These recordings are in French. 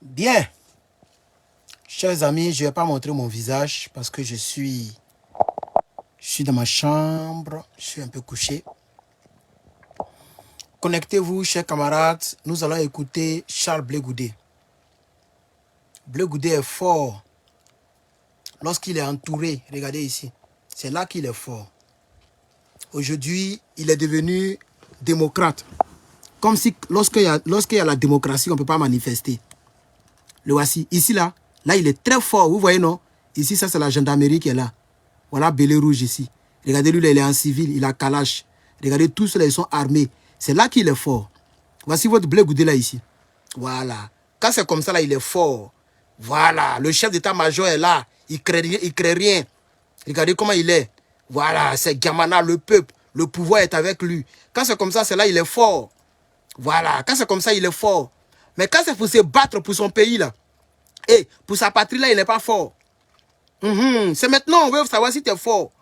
Bien, chers amis, je ne vais pas montrer mon visage parce que je suis dans ma chambre, je suis un peu couché. Connectez-vous, chers camarades, nous allons écouter Charles Blé Goudé. Blé Goudé est fort lorsqu'il est entouré. Regardez ici, c'est là qu'il est fort. Aujourd'hui, il est devenu démocrate. Comme si lorsqu'il y a la démocratie, on ne peut pas manifester. Le voici. Ici, là, il est très fort. Vous voyez, non? Ici, ça, c'est la gendarmerie qui est là. Voilà, Belé Rouge ici. Regardez, lui, là, il est en civil. Il a Kalash. Regardez, tous ceux-là, ils sont armés. C'est là qu'il est fort. Voici votre Blé Goudé, là, ici. Voilà. Quand c'est comme ça, là, il est fort. Voilà. Le chef d'état-major est là. Il crée rien. Regardez comment il est. Voilà. C'est Gamana, le peuple. Le pouvoir est avec lui. Quand c'est comme ça, c'est là, il est fort. Voilà. Quand c'est comme ça, il est fort. Mais quand c'est pour se battre pour son pays, là, et pour sa patrie, là, il n'est pas fort. C'est maintenant, on veut savoir si tu es fort.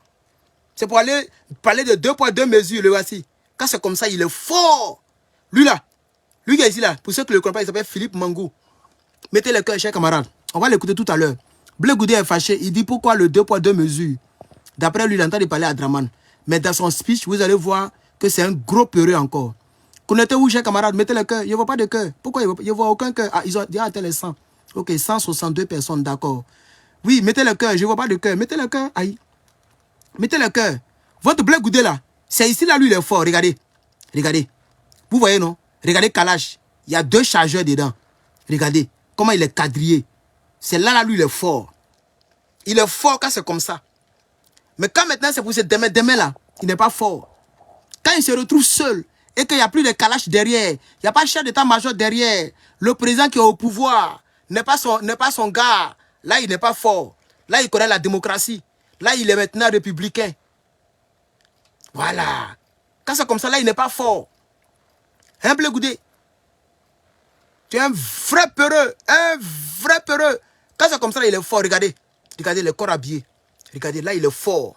C'est pour aller parler de 2 poids 2 mesures, le voici. Quand c'est comme ça, il est fort. Lui, là, lui qui est ici, là, pour ceux qui ne le connaissent pas, il s'appelle Philippe Mangou. Mettez le cœur, chers camarades. On va l'écouter tout à l'heure. Blé Goudé est fâché. Il dit pourquoi le 2 poids 2 mesures. D'après lui, il entend parler à Draman. Mais dans son speech, vous allez voir que c'est un gros peureux encore. Connaissez-vous, chers camarades, mettez le cœur. Il ne voit pas de cœur. Pourquoi il ne voit aucun cœur? Ah, ils ont déjà atteint les 100. Ok, 162 personnes, d'accord. Oui, mettez le cœur. Je ne vois pas de cœur. Mettez le cœur. Aïe. Mettez le cœur. Votre Blé Goudé là, c'est ici là, lui, il est fort. Regardez. Regardez. Vous voyez, non? Regardez Kalash. Il y a 2 chargeurs dedans. Regardez comment il est quadrillé. C'est là, lui, il est fort. Il est fort quand c'est comme ça. Mais quand maintenant c'est pour ce demain là, il n'est pas fort. Quand il se retrouve seul et qu'il n'y a plus de Kalash derrière, il n'y a pas de chef d'état-major derrière, le président qui est au pouvoir n'est pas son gars, là il n'est pas fort. Là il connaît la démocratie. Là il est maintenant républicain. Voilà. Quand c'est comme ça, là il n'est pas fort. Hein, Blé Goudé? Tu es un vrai peureux. Un vrai peureux. Quand c'est comme ça, là, il est fort. Regardez. Regardez le corps habillé. Regardez, là il est fort.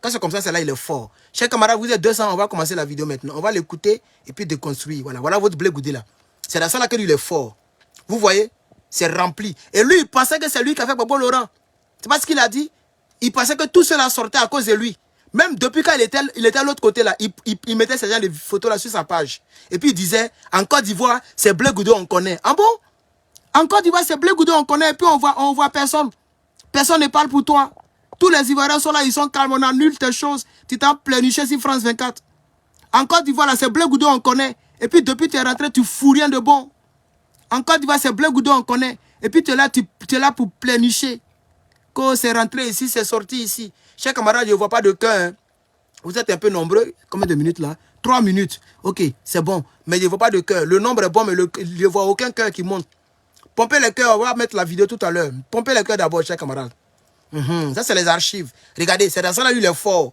Quand c'est comme ça, c'est là il est fort. Chers camarades, vous êtes 200, on va commencer la vidéo maintenant. On va l'écouter et puis déconstruire. Voilà, voilà votre Blé Goudé là. C'est dans ça là que lui il est fort. Vous voyez? C'est rempli. Et lui, il pensait que c'est lui qui a fait Bobo Laurent. C'est pas ce qu'il a dit. Il pensait que tout cela sortait à cause de lui. Même depuis quand il était à l'autre côté là, il mettait ce genre de photos là sur sa page. Et puis il disait, en Côte d'Ivoire, c'est Blé Goudé, on connaît. Ah bon? En Côte d'Ivoire, c'est Blé Goudé, on connaît. Et puis on voit personne. Personne ne parle pour toi. Tous les Ivoiriens sont là, ils sont calmes, on annule tes choses. Tu t'en pleurniché sur France 24. En Côte d'Ivoire, là, c'est Blé Goudé, on connaît. Et puis depuis tu es rentré, tu fous rien de bon. En Côte d'Ivoire, c'est Blé Goudé, on connaît. Et puis tu es là pour pleurnicher. Quand c'est rentré ici, c'est sorti ici. Chers camarades, je ne vois pas de cœur. Hein. Vous êtes un peu nombreux. Combien de minutes là? 3 minutes. Ok, c'est bon. Mais je ne vois pas de cœur. Le nombre est bon, mais je ne vois aucun cœur qui monte. Pompez le cœur, on va mettre la vidéo tout à l'heure. Pompez le cœur d'abord, chers camarades. Ça, c'est les archives. Regardez, c'est dans ça là, il est fort.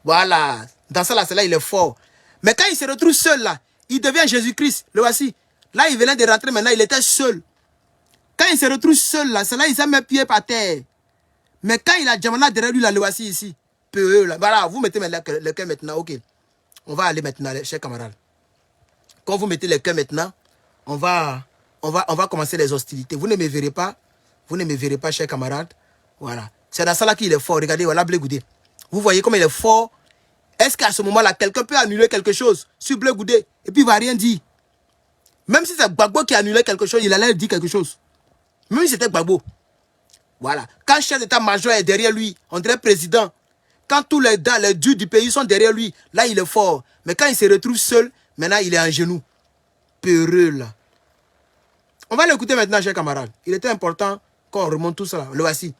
Voilà. Dans ça là, c'est là, il est fort. Mais quand il se retrouve seul là, il devient Jésus-Christ. Le voici. Là, il venait de rentrer maintenant, il était seul. Quand il se retrouve seul là, c'est là, il s'est mis pied par terre. Mais quand il a Djamana derrière lui, là, le voici ici. Peu, là. Voilà, vous mettez le cœur maintenant, ok. On va aller maintenant, chers camarades. Quand vous mettez le cœur maintenant, on va commencer les hostilités. Vous ne me verrez pas. Vous ne me verrez pas, chers camarades. Voilà. C'est dans ça là qu'il est fort. Regardez, voilà Blé Goudé. Vous voyez comme il est fort. Est-ce qu'à ce moment-là, quelqu'un peut annuler quelque chose sur Blé Goudé et puis il ne va rien dire? Même si c'est Gbagbo qui a annulé quelque chose, il allait dire quelque chose. Même si c'était Gbagbo. Voilà. Quand le chef d'état-major est derrière lui, on dirait président. Quand tous les dieux du pays sont derrière lui, là il est fort. Mais quand il se retrouve seul, maintenant il est en genoux. Peureux là. On va l'écouter maintenant, chers camarades. Il était important qu'on remonte tout ça. Le voici.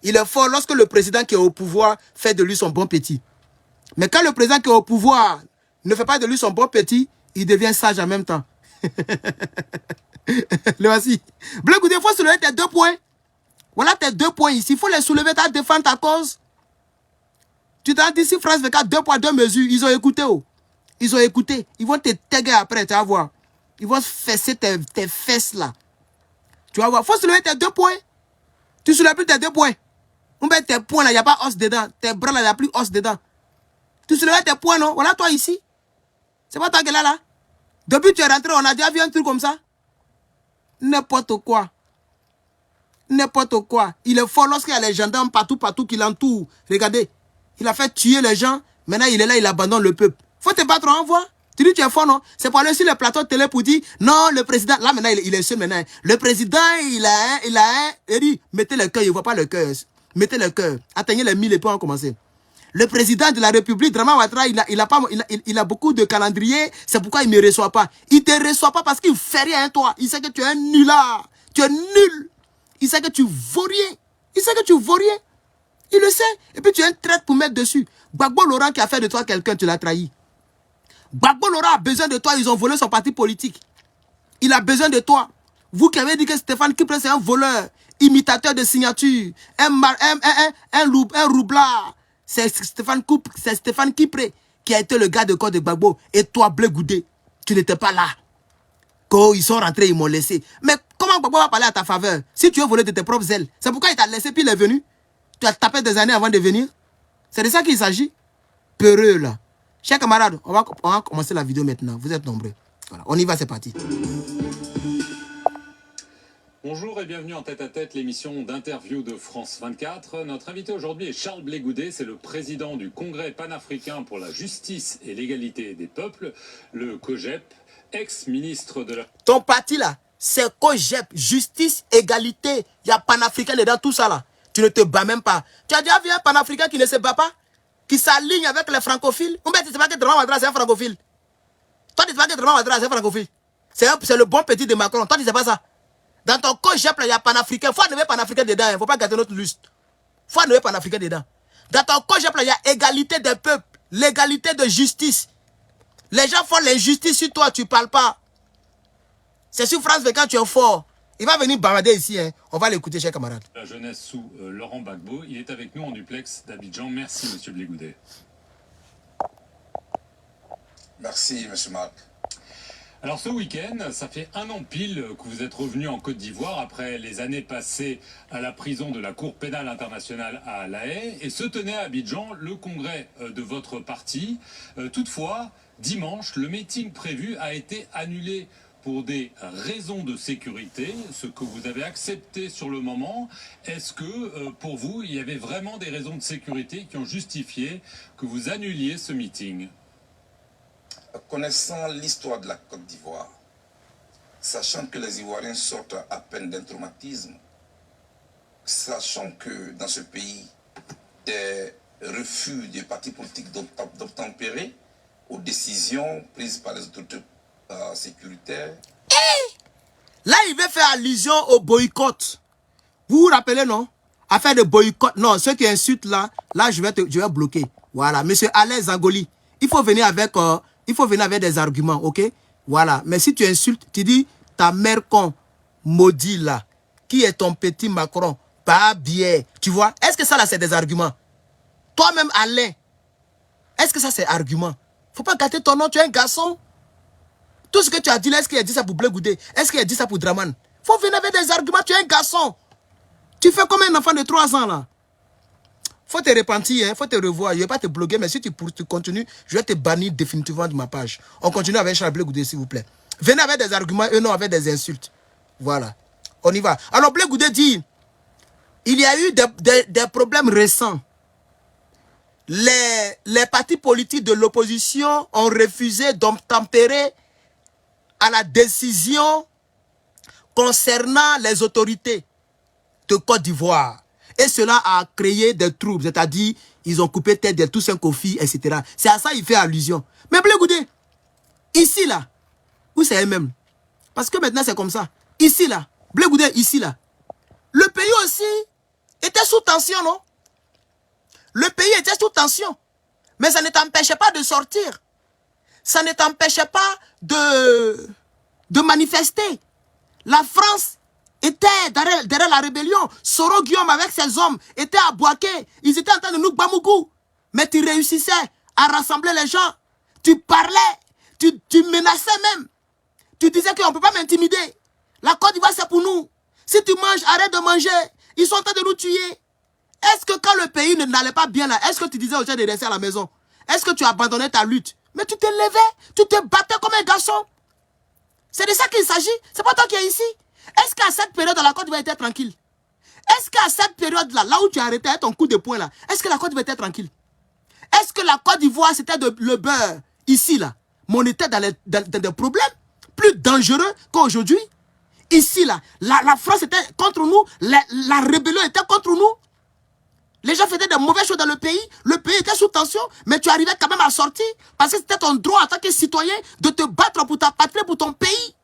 Il est fort lorsque le président qui est au pouvoir fait de lui son bon petit. Mais quand le président qui est au pouvoir ne fait pas de lui son bon petit, il devient sage en même temps. Le voici. Blé Goudé, il faut soulever tes 2 points. Voilà tes 2 points ici. Il faut les soulever, tu défendre ta cause. Tu t'as dit si France 24, 2 poids 2 mesures. Ils ont écouté. Oh. Ils ont écouté. Ils vont te taguer après, tu vas voir. Ils vont fesser tes fesses là. Tu vas voir. Il faut soulever tes 2 points. Tu soulèves plus tes 2 points. On met tes poings là, il n'y a pas os dedans. Tes bras là, il n'y a plus os dedans. Tu soulèves tes poings, non? Voilà toi ici. C'est pas toi qui es là, là. Depuis que tu es rentré, on a déjà vu un truc comme ça. N'importe quoi. N'importe quoi. Il est fort lorsqu'il y a les gendarmes partout qui l'entourent. Regardez. Il a fait tuer les gens. Maintenant, il est là, il abandonne le peuple. Faut te battre, on voit. Tu dis tu es fort, non? C'est pour aller sur le plateau de télé pour dire, non, le président, là maintenant, il est seul maintenant. Le président, il dit, mettez le cœur, il ne voit pas le cœur. Mettez le cœur. Atteignez les 1000 et puis on commence. Le président de la République, Draman Ouattara, il a beaucoup de calendriers, c'est pourquoi il ne me reçoit pas. Il ne te reçoit pas parce qu'il ne fait rien à toi. Il sait que tu es un nulard. Tu es nul. Il sait que tu vaux rien. Il sait que tu vaux rien. Il le sait. Et puis tu es un traître pour mettre dessus. Gbagbo Laurent qui a fait de toi quelqu'un, tu l'as trahi. Gbagbo Laurent a besoin de toi, ils ont volé son parti politique. Il a besoin de toi. Vous qui avez dit que Stéphane Kipré c'est un voleur, imitateur de signature, un roublard. C'est Stéphane Kipré qui a été le gars de corps de Gbagbo. Et toi, Blé Goudé, tu n'étais pas là. Quand ils sont rentrés, ils m'ont laissé. Mais comment Gbagbo va parler à ta faveur si tu veux voler de tes propres ailes? C'est pourquoi il t'a laissé puis il est venu. Tu as tapé des années avant de venir. C'est de ça qu'il s'agit. Peureux là. Chers camarades, on va commencer la vidéo maintenant. Vous êtes nombreux. Voilà, on y va, c'est parti. Bonjour et bienvenue en tête-à-tête, l'émission d'interview de France 24. Notre invité aujourd'hui est Charles Blé Goudé, c'est le président du Congrès panafricain pour la justice et l'égalité des peuples, le COJEP, ex-ministre de la... Ton parti là, c'est COJEP, justice, égalité, il y a panafricain dedans, tout ça là. Tu ne te bats même pas. Tu as déjà vu un panafricain qui ne se bat pas? Qui s'aligne avec les francophiles? Ou bien tu ne sais pas que Draman Ouattara c'est un francophile? Toi tu ne sais pas que Draman Ouattara c'est un francophile? C'est le bon petit de Macron, toi tu ne sais pas ça? Dans ton COJEP, il y a panafricain. Il faut enlever panafricain dedans. Il ne faut pas gâter notre liste. Il faut enlever panafricain dedans. Dans ton COJEP, il y a égalité des peuples. L'égalité de justice. Les gens font l'injustice sur toi, tu ne parles pas. C'est sur France 24 tu es fort. Il va venir bavader ici. Hein. On va l'écouter, chers camarades. La jeunesse sous Laurent Gbagbo. Il est avec nous en duplex d'Abidjan. Merci, monsieur Blé Goudé. Merci, monsieur Marc. Alors ce week-end, ça fait un an pile que vous êtes revenu en Côte d'Ivoire après les années passées à la prison de la Cour pénale internationale à La Haye et se tenait à Abidjan le congrès de votre parti. Toutefois, dimanche, le meeting prévu a été annulé pour des raisons de sécurité, ce que vous avez accepté sur le moment. Est-ce que pour vous, il y avait vraiment des raisons de sécurité qui ont justifié que vous annuliez ce meeting ? Connaissant l'histoire de la Côte d'Ivoire, sachant que les Ivoiriens sortent à peine d'un traumatisme, sachant que dans ce pays, des refus des partis politiques d'obtempérer aux décisions prises par les autorités sécuritaires. Là, il veut faire allusion au boycott. Vous vous rappelez, non? Affaire de boycott. Non, ceux qui insultent là, je vais bloquer. Voilà, monsieur Alain Zangoli, il faut venir avec des arguments, ok? Voilà. Mais si tu insultes, tu dis ta mère con, maudit là, qui est ton petit Macron, pas bien. Tu vois? Est-ce que ça là c'est des arguments? Toi-même Alain, est-ce que ça c'est argument? Faut pas gâter ton nom, tu es un garçon. Tout ce que tu as dit là, est-ce qu'il a dit ça pour Blé Goudé? Est-ce qu'il a dit ça pour Draman? Faut venir avec des arguments, tu es un garçon. Tu fais comme un enfant de 3 ans là. Faut te repentir, hein, faut te revoir. Je ne vais pas te bloquer, mais si tu continues, je vais te bannir définitivement de ma page. On continue avec Charles Blé Goudé, s'il vous plaît. Venez avec des arguments et non avec des insultes. Voilà. On y va. Alors, Blé Goudé dit, il y a eu des problèmes récents. Les partis politiques de l'opposition ont refusé d'obtempérer à la décision concernant les autorités de Côte d'Ivoire. Et cela a créé des troubles, c'est-à-dire, ils ont coupé tête de tous un Kofi, etc. C'est à ça qu'il fait allusion. Mais Blé Goudé, ici là, où c'est eux-mêmes? Parce que maintenant c'est comme ça. Ici là, Blé Goudé, ici là, le pays aussi était sous tension, non? Le pays était sous tension. Mais ça ne t'empêchait pas de sortir. Ça ne t'empêchait pas de manifester. La France était derrière la rébellion. Soro Guillaume avec ses hommes était à Boaké. Ils étaient en train de nous bamoukou. Mais tu réussissais à rassembler les gens. Tu parlais. Tu menaçais même. Tu disais qu'on ne peut pas m'intimider. La Côte d'Ivoire c'est pour nous. Si tu manges, arrête de manger. Ils sont en train de nous tuer. Est-ce que quand le pays n'allait pas bien là, est-ce que tu disais aux gens de rester à la maison? Est-ce que tu abandonnais ta lutte? Mais tu te levais, tu te battais comme un garçon. C'est de ça qu'il s'agit. C'est pas toi qui es ici. Est-ce qu'à cette période, la Côte d'Ivoire était tranquille? Est-ce qu'à cette période-là, là où tu as arrêté ton coup de poing là, est-ce que la Côte d'Ivoire était tranquille? Est-ce que la Côte d'Ivoire, c'était le beurre ici là? Mais on était dans des problèmes plus dangereux qu'aujourd'hui. Ici là, la France était contre nous, la rébellion était contre nous. Les gens faisaient des mauvaises choses dans le pays était sous tension, mais tu arrivais quand même à sortir parce que c'était ton droit en tant que citoyen de te battre pour ta patrie, pour ton pays.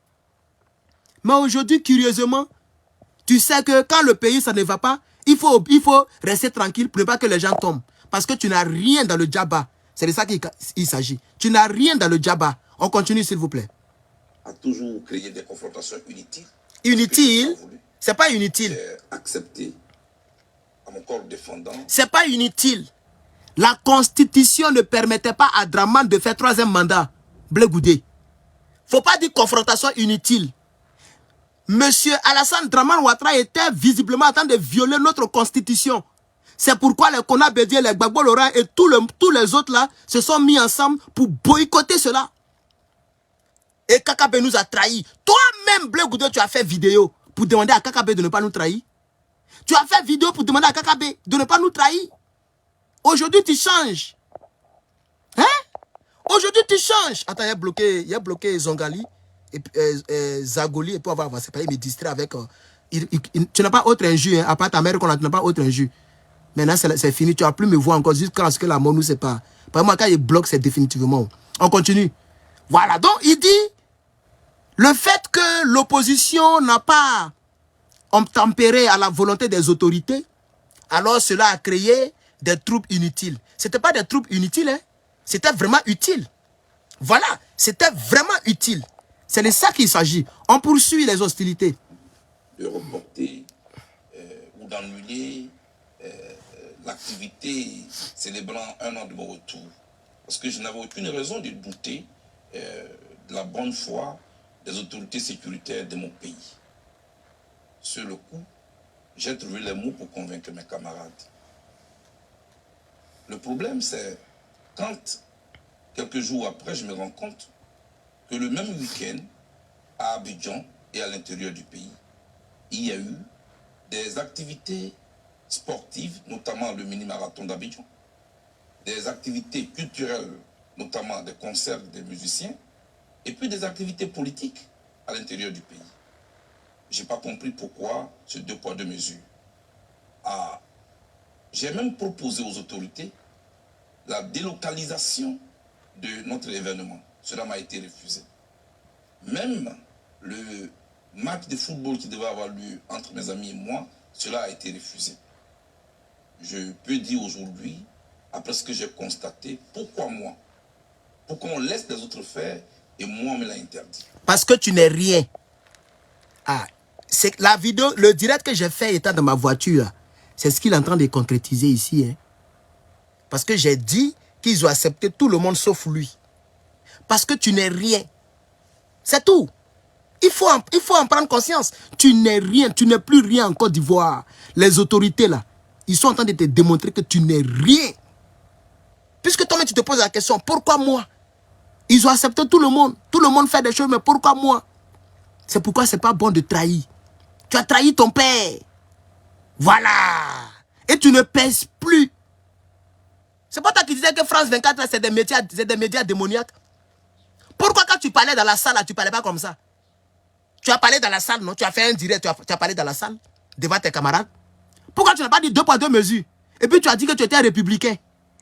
Mais aujourd'hui, curieusement, tu sais que quand le pays, ça ne va pas, il faut rester tranquille pour ne pas que les gens tombent. Parce que tu n'as rien dans le djaba. C'est de ça qu'il s'agit. Tu n'as rien dans le djaba. On continue, s'il vous plaît. A toujours créé des confrontations inutiles. Inutile? C'est pas inutile. J'ai accepté à mon corps défendant. C'est pas inutile. La Constitution ne permettait pas à Draman de faire 3e mandat. Blé Goudé. Faut pas dire confrontation inutile. Monsieur Alassane Draman Ouattara était visiblement en train de violer notre constitution. C'est pourquoi les Kona Bédié, les Gbagbo Laurent et tous les autres là se sont mis ensemble pour boycotter cela. Et Kakabe nous a trahis. Toi-même, Blé Goudé, tu as fait vidéo pour demander à Kakabe de ne pas nous trahir. Tu as fait vidéo pour demander à Kakabe de ne pas nous trahir. Aujourd'hui, tu changes. Hein? Aujourd'hui, tu changes. Attends, il y a bloqué Zongali. Et Zagoli, et pour avoir avancé, il me distrait avec... tu n'as pas autre injure, hein, à part ta mère, tu n'as pas autre injure. Maintenant, c'est fini, tu ne vas plus me voir encore jusqu'à ce que la mort nous sépare. Par exemple, quand il bloque, c'est définitivement. On continue. Voilà, donc il dit, le fait que l'opposition n'a pas tempéré à la volonté des autorités, alors cela a créé des troupes inutiles. Ce n'était pas des troupes inutiles, hein. C'était vraiment utile. Voilà, c'était vraiment utile. C'est de ça qu'il s'agit. On poursuit les hostilités. De reporter ou d'annuler l'activité célébrant un an de mon retour. Parce que je n'avais aucune raison de douter de la bonne foi des autorités sécuritaires de mon pays. Sur le coup, j'ai trouvé les mots pour convaincre mes camarades. Le problème, c'est quand, quelques jours après, je me rends compte que le même week-end, à Abidjan et à l'intérieur du pays, il y a eu des activités sportives, notamment le mini-marathon d'Abidjan, des activités culturelles, notamment des concerts des musiciens, et puis des activités politiques à l'intérieur du pays. Je n'ai pas compris pourquoi ce 2 poids 2 mesures. J'ai même proposé aux autorités la délocalisation de notre événement. Cela m'a été refusé. Même le match de football qui devait avoir lieu entre mes amis et moi, cela a été refusé. Je peux dire aujourd'hui, après ce que j'ai constaté, pourquoi moi? Pourquoi on laisse les autres faire et moi on me l'a interdit? Parce que tu n'es rien. C'est la vidéo, le direct que j'ai fait étant dans ma voiture, c'est ce qu'il est en train de concrétiser ici. Hein. Parce que j'ai dit qu'ils ont accepté tout le monde sauf lui. Parce que tu n'es rien. C'est tout. Il faut en prendre conscience. Tu n'es rien, tu n'es plus rien en Côte d'Ivoire. Les autorités là, ils sont en train de te démontrer que tu n'es rien. Puisque toi-même tu te poses la question, pourquoi moi? Ils ont accepté tout le monde. Tout le monde fait des choses, mais pourquoi moi? C'est pourquoi c'est pas bon de trahir. Tu as trahi ton père. Voilà. Et tu ne pèses plus. C'est pas toi qui disais que France 24, c'est des médias démoniaques. Pourquoi quand tu parlais dans la salle, tu ne parlais pas comme ça? Tu as parlé dans la salle, non? Tu as fait un direct, tu as parlé dans la salle, devant tes camarades. Pourquoi tu n'as pas dit 2 poids 2 mesures? Et puis tu as dit que tu étais un républicain.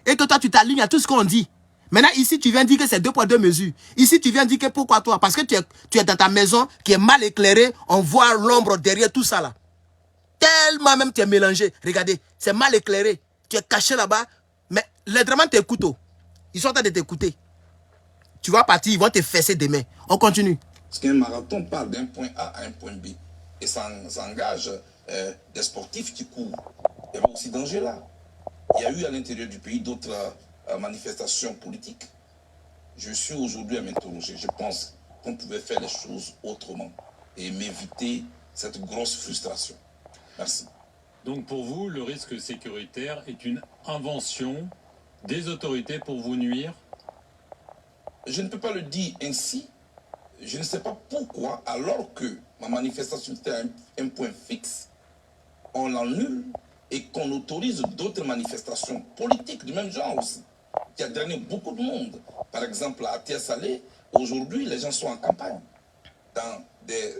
Et que toi, tu t'alignes à tout ce qu'on dit. Maintenant, ici, tu viens dire que c'est 2 poids 2 mesures. Ici, tu viens dire que pourquoi toi? Parce que tu es dans ta maison qui est mal éclairée. On voit l'ombre derrière tout ça là. Tellement même tu es mélangé. Regardez, c'est mal éclairé. Tu es caché là-bas. Mais les Draman t'écoutent. Ils sont en train de t'écouter. Tu vas partir, ils vont te fesser demain. On continue. Parce qu'un marathon part d'un point A à un point B. Et ça engage des sportifs qui courent. Il y avait aussi danger là. Il y a eu à l'intérieur du pays d'autres manifestations politiques. Je suis aujourd'hui à m'interroger. Je pense qu'on pouvait faire les choses autrement et m'éviter cette grosse frustration. Merci. Donc pour vous, le risque sécuritaire est une invention des autorités pour vous nuire? Je ne peux pas le dire ainsi, je ne sais pas pourquoi, alors que ma manifestation était un point fixe, on l'annule et qu'on autorise d'autres manifestations politiques du même genre aussi, qui a drainé beaucoup de monde. Par exemple, à Atia Salé, aujourd'hui, les gens sont en campagne dans des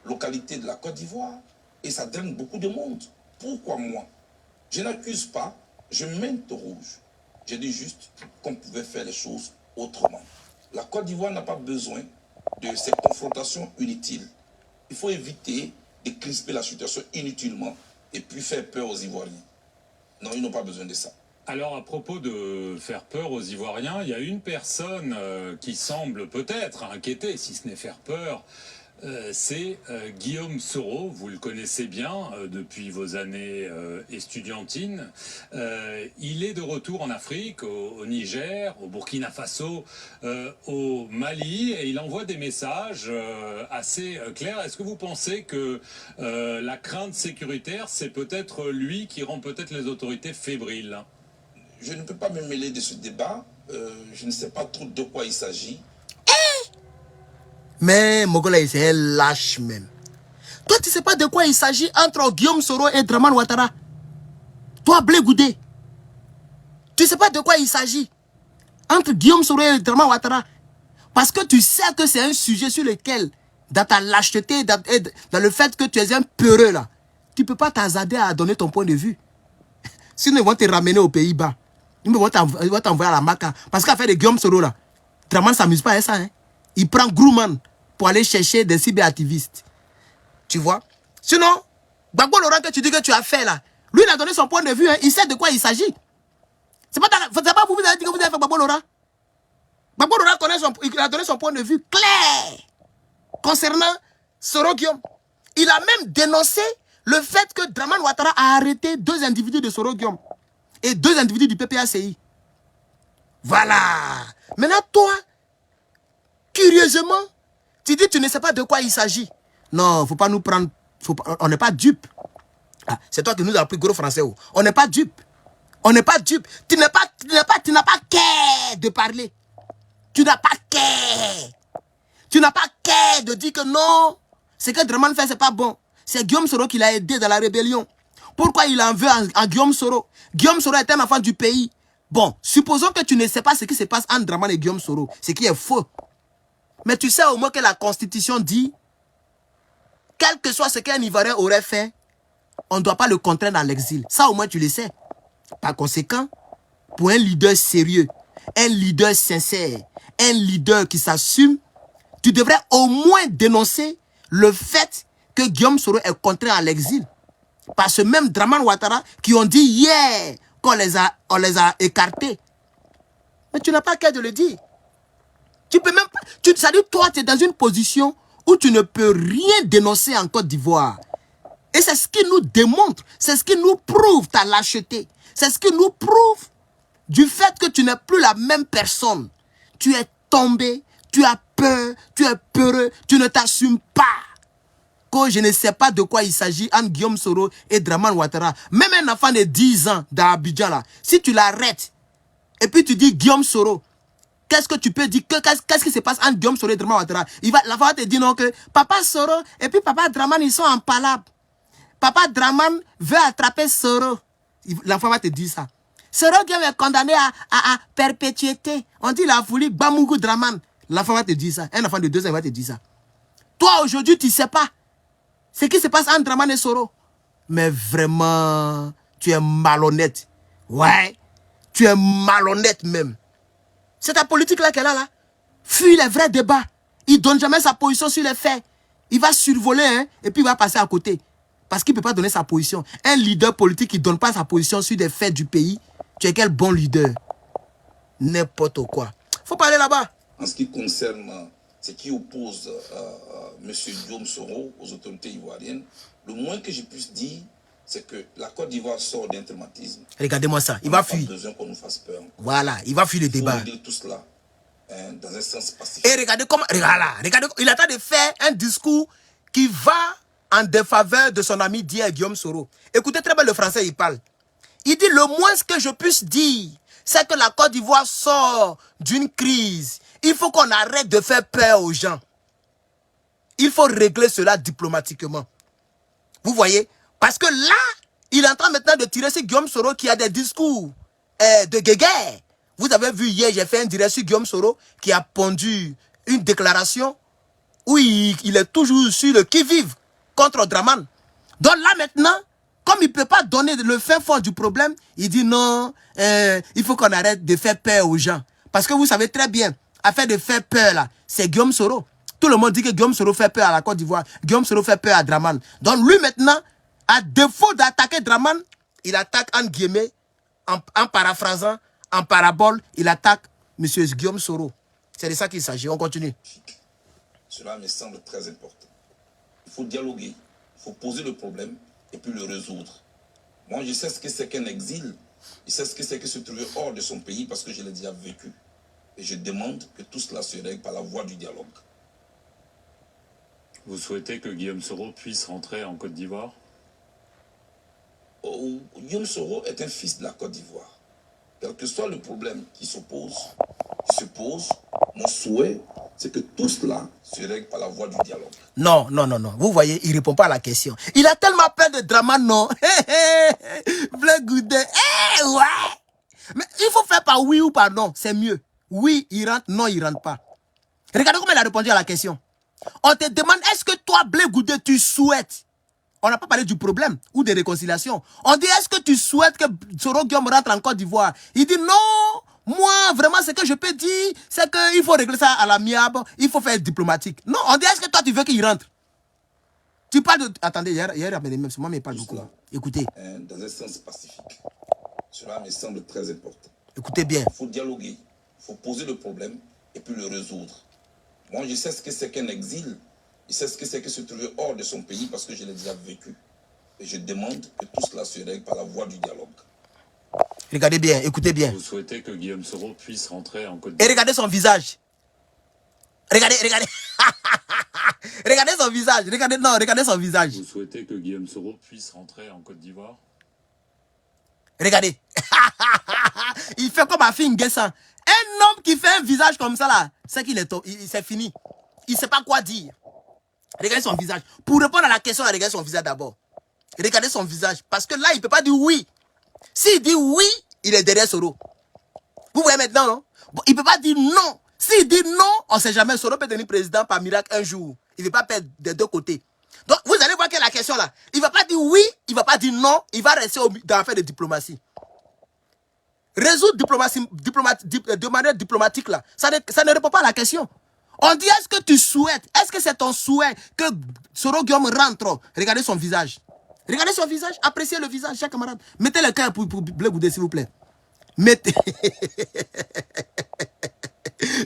localités de la Côte d'Ivoire et ça draine beaucoup de monde. Pourquoi moi? Je n'accuse pas, je m'interroge. Je dis juste qu'on pouvait faire les choses autrement. La Côte d'Ivoire n'a pas besoin de ces confrontations inutiles. Il faut éviter de crisper la situation inutilement et puis faire peur aux Ivoiriens. Non, ils n'ont pas besoin de ça. Alors, à propos de faire peur aux Ivoiriens, il y a une personne qui semble peut-être inquiéter, si ce n'est faire peur, c'est Guillaume Soro. Vous le connaissez bien depuis vos années estudiantines. Il est de retour en Afrique, au Niger, au Burkina Faso, au Mali, et il envoie des messages assez clairs. Est-ce que vous pensez que la crainte sécuritaire, c'est peut-être lui qui rend peut-être les autorités fébriles? Je ne peux pas me mêler de ce débat. Je ne sais pas trop de quoi il s'agit. Mais Mogola, c'est un lâche même. Toi, tu ne sais pas de quoi il s'agit entre Guillaume Soro et Dramane Ouattara. Toi, Blé Goudé. Tu ne sais pas de quoi il s'agit entre Guillaume Soro et Dramane Ouattara. Parce que tu sais que c'est un sujet sur lequel, dans ta lâcheté, dans le fait que tu es un peureux là, tu ne peux pas t'hasarder à donner ton point de vue. Sinon, ils vont te ramener aux Pays-Bas. Ils vont t'envoyer à la Maca. Parce qu'à faire de Guillaume Soro là, Dramane ne s'amuse pas à ça. Hein. Il prend Grumman pour aller chercher des cyberactivistes. Tu vois? Sinon, Gbagbo Laurent que tu dis que tu as fait là, lui il a donné son point de vue, hein, il sait de quoi il s'agit. C'est pas vous avez dit que vous avez fait Gbagbo Laurent. Gbagbo Laurent il a donné son point de vue clair concernant Soro Guillaume. Il a même dénoncé le fait que Dramane Ouattara a arrêté 2 individus de Soro Guillaume et 2 individus du PPACI. Voilà. Maintenant, toi, curieusement, tu dis que tu ne sais pas de quoi il s'agit. Non, il ne faut pas nous prendre... on n'est pas dupes. Ah, c'est toi qui nous as appris gros français. Oh. On n'est pas dupes. On n'est pas dupes. Tu n'as pas qu'à de parler. Tu n'as pas qu'à. Tu n'as pas qu'à de dire que non, ce que Dramane fait, ce n'est pas bon. C'est Guillaume Soro qui l'a aidé dans la rébellion. Pourquoi il en veut à Guillaume Soro? Guillaume Soro est un enfant du pays. Bon, supposons que tu ne sais pas ce qui se passe entre Dramane et Guillaume Soro. Ce qui est faux. Mais tu sais au moins que la Constitution dit, quel que soit ce qu'un Ivoirien aurait fait, on ne doit pas le contraindre à l'exil. Ça au moins tu le sais. Par conséquent, pour un leader sérieux, un leader sincère, un leader qui s'assume, tu devrais au moins dénoncer le fait que Guillaume Soro est contraint à l'exil. Par ce même Dramane Ouattara qui ont dit hier qu'on les a écartés. Mais tu n'as pas qu'à de le dire. Tu peux même pas. C'est-à-dire, toi, tu es dans une position où tu ne peux rien dénoncer en Côte d'Ivoire. Et c'est ce qui nous démontre, c'est ce qui nous prouve ta lâcheté. C'est ce qui nous prouve du fait que tu n'es plus la même personne. Tu es tombé, tu as peur, tu es peureux, tu ne t'assumes pas. Que je ne sais pas de quoi il s'agit entre Guillaume Soro et Dramane Ouattara. Même un enfant de 10 ans dans Abidjan, là, si tu l'arrêtes, et puis tu dis Guillaume Soro, qu'est-ce que tu peux dire? Qu'est-ce qui se passe entre Guillaume Soro et Dramane Ouattara? L'enfant va te dire non que papa Soro et puis papa Dramane, ils sont en palabre. Papa Dramane veut attraper Soro. L'enfant va te dire ça. Soro Guillaume est condamné à perpétuité. On dit il a voulu Bamougou Dramane. L'enfant va te dire ça. Un enfant de 2 ans va te dire ça. Toi aujourd'hui tu ne sais pas ce qui se passe entre Dramane et Soro. Mais vraiment, tu es malhonnête. Ouais, tu es malhonnête même. C'est ta politique là qu'elle a là. Fuis les vrais débats. Il ne donne jamais sa position sur les faits. Il va survoler hein, et puis il va passer à côté. Parce qu'il ne peut pas donner sa position. Un leader politique qui ne donne pas sa position sur des faits du pays, tu es quel bon leader? N'importe quoi. Il faut parler là-bas. En ce qui concerne ce qui oppose M. Guillaume Soro aux autorités ivoiriennes, le moins que je puisse dire, c'est que la Côte d'Ivoire sort d'un traumatisme. Regardez-moi ça, il va fuir. Il n'y a pas besoin qu'on nous fasse peur. Voilà, il va fuir le débat. Il faut régler tout cela dans un sens pacifique. Et regardez comment, regardez, il attend de faire un discours qui va en défaveur de son ami d'hier, Guillaume Soro. Écoutez très bien le français, il parle. Il dit, le moins que je puisse dire, c'est que la Côte d'Ivoire sort d'une crise. Il faut qu'on arrête de faire peur aux gens. il faut régler cela diplomatiquement. Vous voyez? Parce que là, il est en train maintenant de tirer sur Guillaume Soro qui a des discours de guéguerre. Vous avez vu hier, j'ai fait un direct sur Guillaume Soro qui a pondu une déclaration où il est toujours sur le qui-vive contre Draman. Donc là maintenant, comme il ne peut pas donner le fin fond du problème, il dit non, il faut qu'on arrête de faire peur aux gens. Parce que vous savez très bien, afin de faire peur là, c'est Guillaume Soro. Tout le monde dit que Guillaume Soro fait peur à la Côte d'Ivoire. Guillaume Soro fait peur à Draman. Donc lui maintenant, à défaut d'attaquer Draman, il attaque en guillemets, en paraphrasant, en parabole, il attaque M. Guillaume Soro. C'est de ça qu'il s'agit. On continue. Cela me semble très important. Il faut dialoguer, il faut poser le problème et puis le résoudre. Moi, je sais ce que c'est qu'un exil. Je sais ce que c'est que se trouver hors de son pays parce que je l'ai déjà vécu. Et je demande que tout cela se règle par la voie du dialogue. Vous souhaitez que Guillaume Soro puisse rentrer en Côte d'Ivoire? Guillaume Soro est un fils de la Côte d'Ivoire. Quel que soit le problème qui se pose, mon souhait, c'est que tout cela se règle par la voie du dialogue. Non. Vous voyez, il ne répond pas à la question. Il a tellement peur de Draman, non. Blé Goudé. Ouais. Mais il faut faire par oui ou par non. C'est mieux. Oui, il rentre. Non, il ne rentre pas. Regardez comment il a répondu à la question. On te demande, est-ce que toi, Blé Goudé, tu souhaites? On n'a pas parlé du problème ou des réconciliations. On dit, est-ce que tu souhaites que Soro Guillaume rentre en Côte d'Ivoire? Il dit, non, moi, vraiment, ce que je peux dire, c'est qu'il faut régler ça à l'amiable, il faut faire diplomatique. Non, on dit, est-ce que toi, tu veux qu'il rentre? Tu parles de... Attendez, hier, même, moi, mais il parle beaucoup. Écoutez. Dans un sens pacifique. Cela me semble très important. Écoutez bien. Il faut dialoguer, il faut poser le problème et puis le résoudre. Moi, je sais ce que c'est qu'un exil. Je sais ce que c'est que se trouver hors de son pays parce que je l'ai déjà vécu. Et je demande que tout cela se règle par la voie du dialogue. Regardez bien, écoutez bien. Vous souhaitez que Guillaume Soro puisse rentrer en Côte Et d'Ivoire? regardez son visage. Regardez. Regardez son visage. Regardez son visage. Vous souhaitez que Guillaume Soro puisse rentrer en Côte d'Ivoire? Regardez. Il fait comme Afin Guessan. Un homme qui fait un visage comme ça là, c'est qu'il est c'est fini. Il ne sait pas quoi dire. Regardez son visage. Pour répondre à la question, regardez son visage d'abord. Regardez son visage. Parce que là, il ne peut pas dire oui. S'il dit oui, il est derrière Soro. Vous voyez maintenant, non? Bon, il ne peut pas dire non. S'il dit non, on ne sait jamais. Soro peut devenir président par miracle un jour. Il ne veut pas perdre des deux côtés. Donc, vous allez voir quelle est la question là. Il ne va pas dire oui, il ne va pas dire non. Il va rester dans l'affaire de diplomatie. Résoudre de manière diplomatique là, ça ne répond pas à la question. On dit, est-ce que tu souhaites, est-ce que c'est ton souhait que Soro Guillaume rentre? Regardez son visage. Regardez son visage, appréciez le visage, chers camarades. Mettez le cœur pour Blé Goudé, s'il vous plaît. Mettez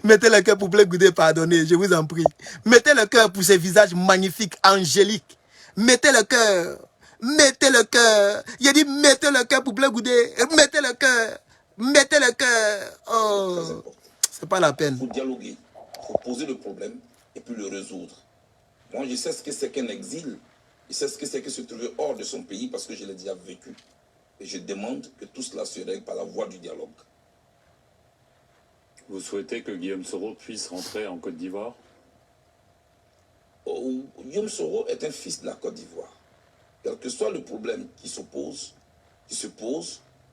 le cœur pour Blé Goudé, pardonnez, je vous en prie. Mettez le cœur pour ce visage magnifique, angélique. Mettez le cœur. Mettez le cœur. Il a dit, mettez le cœur pour Blé Goudé. Mettez le cœur. Mettez le cœur. Oh, c'est pas la peine. Il faut dialoguer, il faut poser le problème et puis le résoudre. Moi, je sais ce que c'est qu'un exil. Je sais ce que c'est que se trouver hors de son pays parce que je l'ai déjà vécu. Et je demande que tout cela se règle par la voie du dialogue. Vous souhaitez que Guillaume Soro puisse rentrer en Côte d'Ivoire? Guillaume Soro est un fils de la Côte d'Ivoire. Quel que soit le problème qui se pose,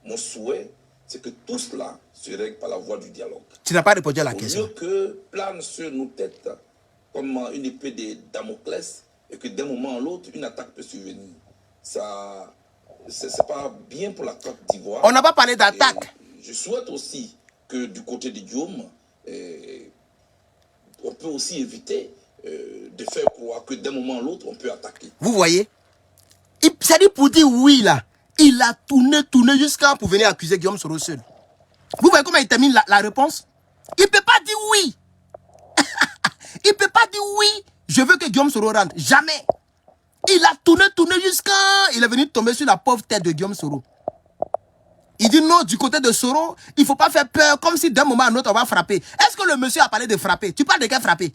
mon souhait, c'est que tout cela se règle par la voie du dialogue. Tu n'as pas répondu à la question. Au lieu que plane sur nos têtes comme une épée de Damoclès et que d'un moment à l'autre, une attaque peut survenir. Ça, c'est pas bien pour la Côte d'Ivoire. On n'a pas parlé d'attaque. Je souhaite aussi que du côté de Guillaume, on peut aussi éviter de faire croire que d'un moment à l'autre, on peut attaquer. Vous voyez? C'est dit pour dire oui là. Il a tourné jusqu'à pour venir accuser Guillaume Soro seul. Vous voyez comment il termine la réponse? Il ne peut pas dire oui. Il ne peut pas dire oui. Je veux que Guillaume Soro rentre. Jamais. Il a tourné jusqu'à... Il est venu tomber sur la pauvre tête de Guillaume Soro. Il dit non, du côté de Soro, il ne faut pas faire peur, comme si d'un moment à un autre, on va frapper. Est-ce que le monsieur a parlé de frapper? Tu parles de quel frapper?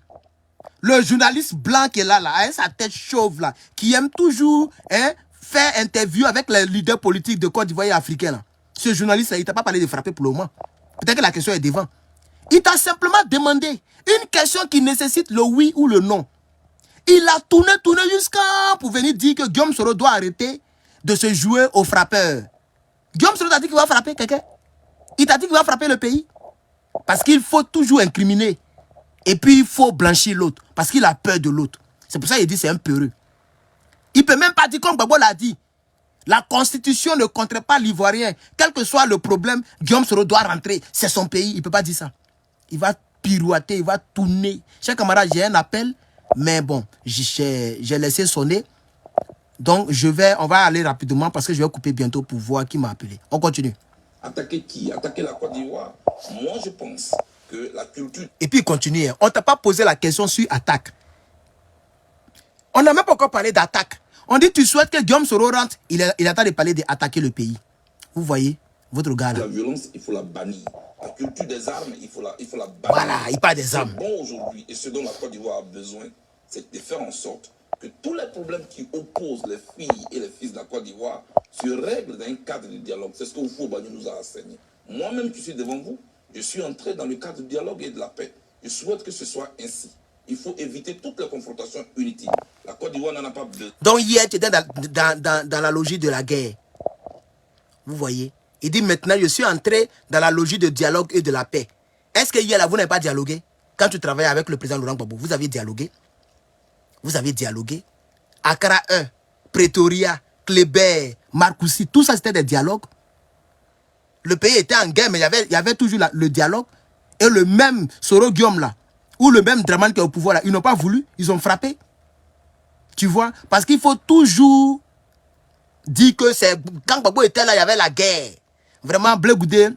Le journaliste blanc qui est là, avec sa tête chauve, là, qui aime toujours faire interview avec les leaders politiques de Côte d'Ivoire et africains. Là. Ce journaliste-là, il ne t'a pas parlé de frapper pour le moment. Peut-être que la question est devant. Il t'a simplement demandé une question qui nécessite le oui ou le non. Il a tourné jusqu'à pour venir dire que Guillaume Soro doit arrêter de se jouer au frappeur. Guillaume Soro t'a dit qu'il va frapper quelqu'un. Il t'a dit qu'il va frapper le pays. Parce qu'il faut toujours incriminer. Et puis il faut blanchir l'autre. Parce qu'il a peur de l'autre. C'est pour ça qu'il dit c'est un peureux. Il ne peut même pas dire comme Gbagbo l'a dit. La constitution ne compterait pas l'Ivoirien. Quel que soit le problème, Guillaume Soro doit rentrer. C'est son pays. Il ne peut pas dire ça. Il va pirouetter, il va tourner. Chers camarades, j'ai un appel. Mais bon, j'ai laissé sonner. Donc, on va aller rapidement parce que je vais couper bientôt pour voir qui m'a appelé. On continue. Attaquer qui? Attaquer la Côte d'Ivoire? Moi, je pense que la culture... Et puis, il continue. On ne t'a pas posé la question sur attaque. On n'a même pas encore parlé d'attaque. On dit, tu souhaites que Guillaume Soro rentre. Il attend de parler d'attaquer le pays. Vous voyez, votre gars là. La violence, il faut la bannir. La culture des armes, il faut la bannir. Voilà, il parle des armes. Bon aujourd'hui, et ce dont la Côte d'Ivoire a besoin, c'est de faire en sorte que tous les problèmes qui opposent les filles et les fils de la Côte d'Ivoire se règlent dans un cadre de dialogue. C'est ce que Oufou-Bani nous a enseigné. Moi-même qui suis devant vous, je suis entré dans le cadre du dialogue et de la paix. Je souhaite que ce soit ainsi. Il faut éviter toutes les confrontations inutiles. La Côte d'Ivoire n'en a pas besoin. Donc hier, tu étais dans la logique de la guerre. Vous voyez? Il dit maintenant, je suis entré dans la logique de dialogue et de la paix. Est-ce que hier, là, vous n'avez pas dialogué? Quand tu travaillais avec le président Laurent Gbagbo, vous aviez dialogué? Vous avez dialogué? Accra 1, Pretoria, Kléber, Marcoussis, tout ça c'était des dialogues. Le pays était en guerre, mais il y avait toujours le dialogue. Et le même Soro Guillaume là, ou le même Draman qui est au pouvoir là, ils n'ont pas voulu, ils ont frappé. Tu vois? Parce qu'il faut toujours dire que c'est... Quand Gbagbo était là, il y avait la guerre. Vraiment, Blé Goudé,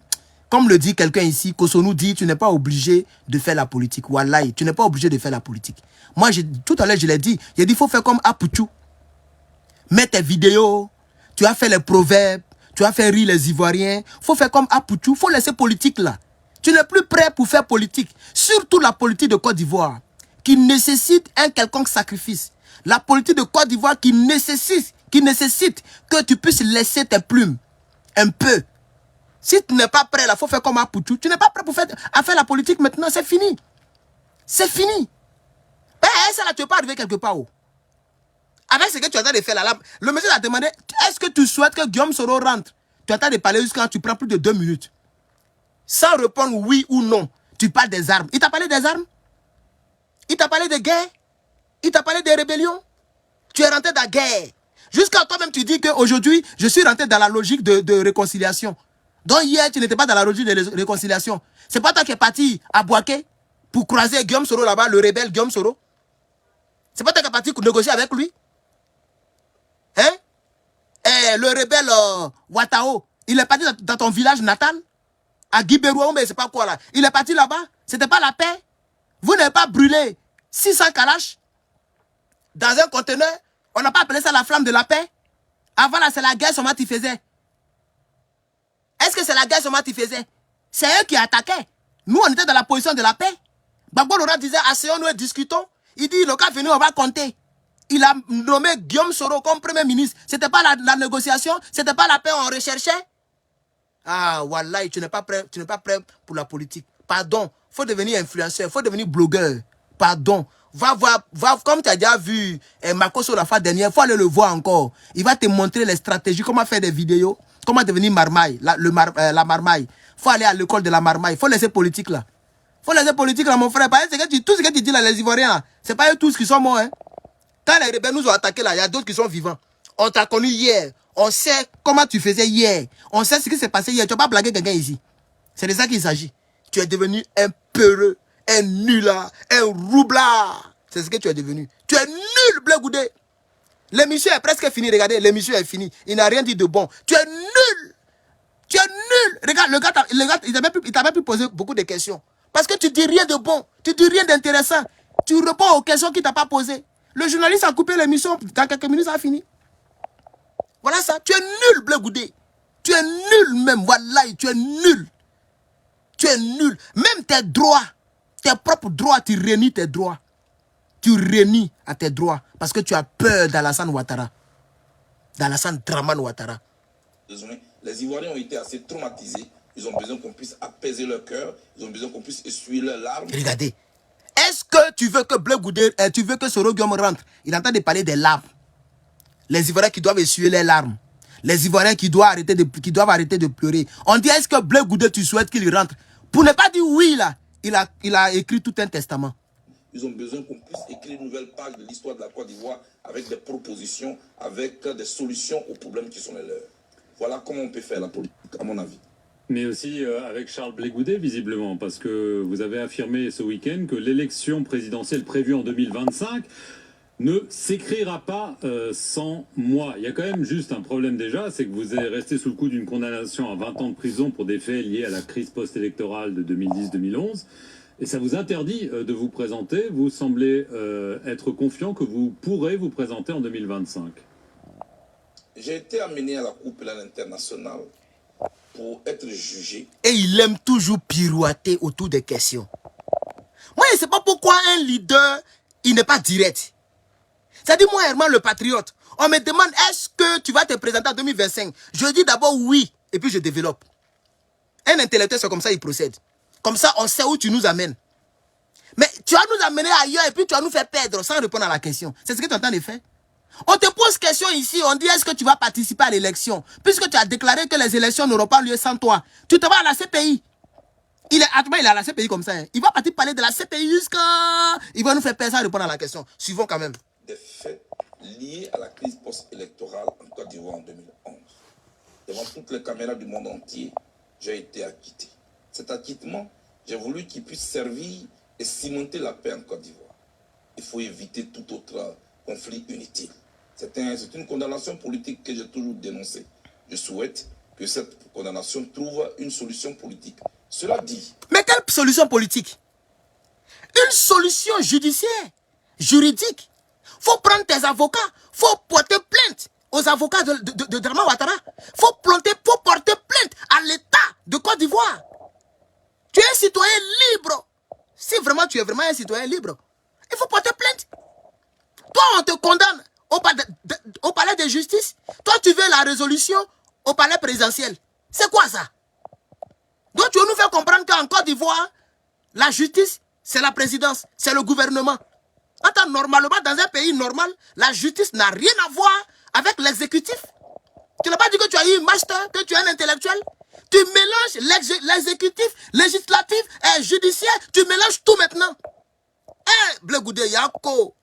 comme le dit quelqu'un ici, Kosonou dit, tu n'es pas obligé de faire la politique. Wallahi, tu n'es pas obligé de faire la politique. Moi, tout à l'heure, je l'ai dit. J'ai dit, il faut faire comme Apouchou. Mets tes vidéos, tu as fait les proverbes, tu as fait rire les Ivoiriens. Il faut faire comme Apouchou, il faut laisser politique là. Tu n'es plus prêt pour faire politique. Surtout la politique de Côte d'Ivoire, qui nécessite un quelconque sacrifice. La politique de Côte d'Ivoire qui nécessite que tu puisses laisser tes plumes un peu. Si tu n'es pas prêt, il faut faire comme Apouchou. Tu n'es pas prêt pour faire la politique maintenant, c'est fini. C'est fini. Ben, ça là, tu ne peux pas arriver quelque part. Avec ce que tu es en train de faire là, le monsieur a demandé, est-ce que tu souhaites que Guillaume Soro rentre? Tu es en train de parler jusqu'à tu prends plus de 2 minutes. Sans répondre oui ou non, tu parles des armes. Il t'a parlé des armes? Il t'a parlé de guerre? Il t'a parlé des rébellions? Tu es rentré dans la guerre. Jusqu'à toi-même, tu dis qu'aujourd'hui, je suis rentré dans la logique de réconciliation. Donc hier, tu n'étais pas dans la logique de réconciliation. C'est pas toi qui es parti à Bouaké pour croiser Guillaume Soro là-bas, le rebelle Guillaume Soro. C'est pas toi qui es parti pour négocier avec lui. Hein? Et le rebelle Ouattao, il est parti dans ton village natal, à Guibérouan, mais c'est pas quoi là. Il est parti là-bas, c'était pas la paix. Vous n'avez pas brûlé 600 kalash dans un conteneur. On n'a pas appelé ça la flamme de la paix. Avant là, c'est la guerre seulement qui faisait. Est-ce que c'est la guerre seulement qui faisait? C'est eux qui attaquaient. Nous, on était dans la position de la paix. Gbagbo Laurent disait, asseyons-nous et discutons. Il dit, le cas venu, on va compter. Il a nommé Guillaume Soro comme premier ministre. C'était pas la négociation, c'était pas la paix, on recherchait. Ah, Wallah, tu n'es pas prêt pour la politique. Pardon, il faut devenir influenceur, il faut devenir blogueur. Pardon. Va, comme tu as déjà vu Makoso la fois dernière, il faut aller le voir encore. Il va te montrer les stratégies, comment faire des vidéos, comment devenir marmaille, la marmaille. Il faut aller à l'école de la marmaille, il faut laisser politique là. Il faut laisser politique là, mon frère. Parce que tout ce que tu dis là, les Ivoiriens, ce n'est pas eux tous qui sont morts. Hein. Quand les rebelles nous ont attaqués là, il y a d'autres qui sont vivants. On t'a connu hier. On sait comment tu faisais hier. On sait ce qui s'est passé hier. Tu n'as pas blagué quelqu'un ici. C'est de ça qu'il s'agit. Tu es devenu un peureux, un nulard, un roublard. C'est ce que tu es devenu. Tu es nul, Blé Goudé. L'émission est presque finie. Regardez, l'émission est finie. Il n'a rien dit de bon. Tu es nul. Tu es nul. Regarde, le gars il t'a même pu poser beaucoup de questions. Parce que tu dis rien de bon. Tu dis rien d'intéressant. Tu réponds aux questions qu'il ne t'a pas posées. Le journaliste a coupé l'émission. Dans quelques minutes, ça a fini. Voilà ça. Tu es nul, Blé Goudé. Tu es nul même. Wallahi, tu es nul. Tu es nul. Même tes droits, tes propres droits, tu rénies tes droits. Tu rénies à tes droits. Parce que tu as peur d'Alassane Ouattara. D'Alassane Draman Ouattara. Les Ivoiriens ont été assez traumatisés. Ils ont besoin qu'on puisse apaiser leur cœur. Ils ont besoin qu'on puisse essuyer leurs larmes. Regardez. Est-ce que tu veux que Blé Goudé, tu veux que Soro Guillaume rentre? Il est en train de parler des larmes. Les Ivoiriens qui doivent essuyer les larmes. Les Ivoiriens qui doivent arrêter de pleurer. On dit, est-ce que Blé Goudé, tu souhaites qu'il rentre? Pour ne pas dire oui, là, il a écrit tout un testament. Ils ont besoin qu'on puisse écrire une nouvelle page de l'histoire de la Côte d'Ivoire avec des propositions, avec des solutions aux problèmes qui sont les leurs. Voilà comment on peut faire la politique, à mon avis. Mais aussi avec Charles Blé Goudé, visiblement, parce que vous avez affirmé ce week-end que l'élection présidentielle prévue en 2025 ne s'écrira pas sans moi. Il y a quand même juste un problème déjà, c'est que vous êtes resté sous le coup d'une condamnation à 20 ans de prison pour des faits liés à la crise post-électorale de 2010-2011. Et ça vous interdit de vous présenter. Vous semblez être confiant que vous pourrez vous présenter en 2025. J'ai été amené à la Cour pénale internationale pour être jugé. Et il aime toujours pirouetter autour des questions. Moi, je ne sais pas pourquoi un leader, il n'est pas direct. C'est-à-dire, moi, Herman le patriote, on me demande, est-ce que tu vas te présenter en 2025? Je dis d'abord oui, et puis je développe. Un intellectuel, c'est comme ça, il procède. Comme ça, on sait où tu nous amènes. Mais tu vas nous amener ailleurs et puis tu vas nous faire perdre sans répondre à la question. C'est ce que tu es en train de faire. On te pose question ici, on dit est-ce que tu vas participer à l'élection? Puisque tu as déclaré que les élections n'auront pas lieu sans toi. Tu te vas à la CPI. Il est à la CPI comme ça. Hein. Il va partir parler de la CPI jusqu'à... Il va nous faire perdre sans répondre à la question. Suivons quand même. Des faits liés à la crise post-électorale en Côte d'Ivoire en 2011. Devant toutes les caméras du monde entier, j'ai été acquitté. Cet acquittement, j'ai voulu qu'il puisse servir et cimenter la paix en Côte d'Ivoire. Il faut éviter tout autre conflit inutile. C'est une condamnation politique que j'ai toujours dénoncée. Je souhaite que cette condamnation trouve une solution politique. Cela dit... Mais quelle solution politique? Une solution judiciaire, juridique. Faut prendre tes avocats, faut porter plainte aux avocats de Dramane Ouattara. Faut porter plainte à l'État de Côte d'Ivoire. Tu es un citoyen libre. Si vraiment tu es vraiment un citoyen libre, il faut porter plainte. Toi, on te condamne au palais de justice. Toi, tu veux la résolution au palais présidentiel. C'est quoi ça? Donc, tu veux nous faire comprendre qu'en Côte d'Ivoire, la justice, c'est la présidence, c'est le gouvernement. Attends, normalement, dans un pays normal, la justice n'a rien à voir avec l'exécutif. Tu n'as pas dit que tu as eu un master, que tu es un intellectuel? Tu mélanges l'exécutif, législatif et judiciaire. Tu mélanges tout maintenant. Eh, Blé Goudé, Yako.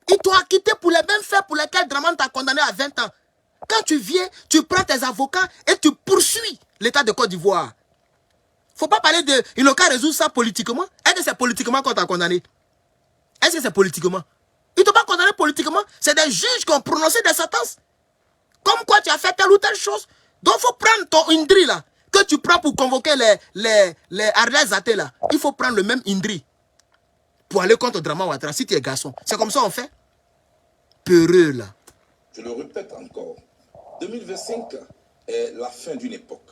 Ils t'ont acquitté pour les mêmes faits pour lesquels Dramane t'a condamné à 20 ans. Quand tu viens, tu prends tes avocats et tu poursuis l'État de Côte d'Ivoire. Faut pas parler de... Il n'a qu'à résoudre ça politiquement. Est-ce que c'est politiquement qu'on t'a condamné? Est-ce que c'est politiquement? Ils ne t'ont pas condamné politiquement. C'est des juges qui ont prononcé des sentences. Comme quoi tu as fait telle ou telle chose. Donc il faut prendre ton indri là, que tu prends pour convoquer les Arlès athées là. Il faut prendre le même indri pour aller contre Dramane Ouattara si tu es garçon. C'est comme ça on fait. Peureux là. Je le répète encore. 2025 est la fin d'une époque.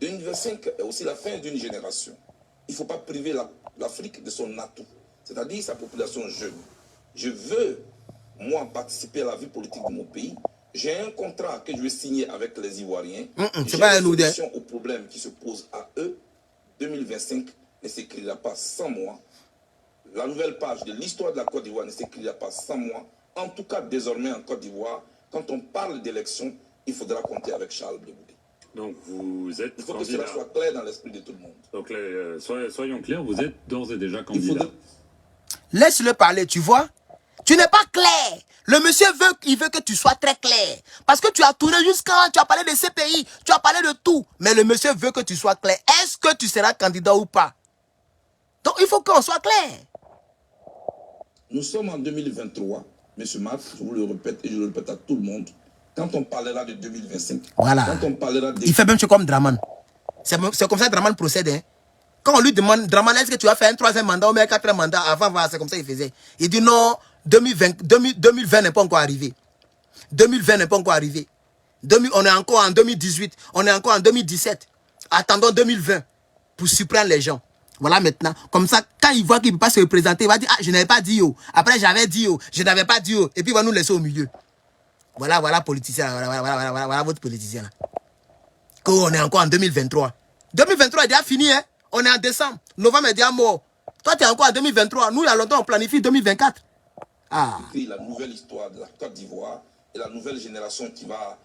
2025 est aussi la fin d'une génération. Il ne faut pas priver l'Afrique de son atout, c'est-à-dire sa population jeune. Je veux, moi, participer à la vie politique de mon pays. J'ai un contrat que je vais signer avec les Ivoiriens. C'est pas un solution aux problèmes qui se posent à eux. 2025 ne s'écrira pas sans moi. La nouvelle page de l'histoire de la Côte d'Ivoire ne s'écrira pas sans moi. En tout cas, désormais en Côte d'Ivoire, quand on parle d'élection, il faudra compter avec Charles Blé Goudé. Donc vous êtes Il faut candidat. que cela soit clair dans l'esprit de tout le monde. Donc soyons clairs, vous êtes d'ores et déjà candidat. Laisse-le parler, tu vois. Tu n'es pas clair. Le monsieur veut que tu sois très clair. Parce que tu as tourné jusqu'à... Tu as parlé de CPI, tu as parlé de tout. Mais le monsieur veut que tu sois clair. Est-ce que tu seras candidat ou pas? Donc il faut qu'on soit clair. Nous sommes en 2023, M. Marc, je vous le répète et je le répète à tout le monde. Quand on parlera de 2025, voilà. Quand on parlera de... Il fait même chose comme Dramane. C'est comme ça que Dramane procède. Hein. Quand on lui demande, Dramane, est-ce que tu vas faire un 3e mandat ou un 4e mandat? Avant, c'est comme ça qu'il faisait. Il dit non, 2020 n'est pas encore arrivé. 2020 n'est pas encore arrivé. On est encore en 2018. On est encore en 2017. Attendons 2020 pour surprendre les gens. Voilà maintenant. Comme ça, quand il voit qu'il ne peut pas se représenter, il va dire, ah, je n'avais pas dit yo. Après, j'avais dit yo. Je n'avais pas dit yo. Et puis, il va nous laisser au milieu. Voilà, politicien. Voilà votre politicien. On est encore en 2023. 2023 est déjà fini, hein. On est en décembre. Novembre est déjà mort. Toi, tu es encore en 2023. Nous, il y a longtemps, on planifie 2024. Ah. Écrit la nouvelle histoire de la Côte d'Ivoire et la nouvelle génération qui va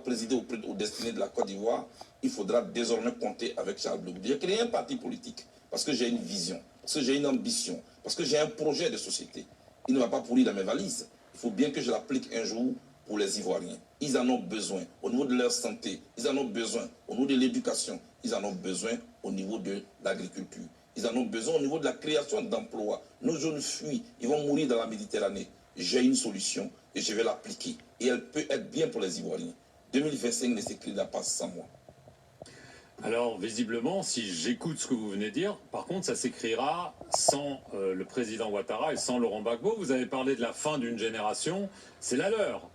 présider aux destinées de la Côte d'Ivoire, il faudra désormais compter avec Charles Blé Goudé. J'ai créé un parti politique parce que j'ai une vision, parce que j'ai une ambition, parce que j'ai un projet de société. Il ne va pas pourrir dans mes valises. Il faut bien que je l'applique un jour pour les Ivoiriens. Ils en ont besoin au niveau de leur santé, ils en ont besoin au niveau de l'éducation, ils en ont besoin au niveau de l'agriculture. Ils en ont besoin au niveau de la création d'emplois. Nos jeunes fuient, ils vont mourir dans la Méditerranée. J'ai une solution et je vais l'appliquer. Et elle peut être bien pour les Ivoiriens. 2025 ne s'écrira pas sans moi. Alors, visiblement, si j'écoute ce que vous venez de dire, par contre, ça s'écrira sans le président Ouattara et sans Laurent Gbagbo. Vous avez parlé de la fin d'une génération, c'est la leur.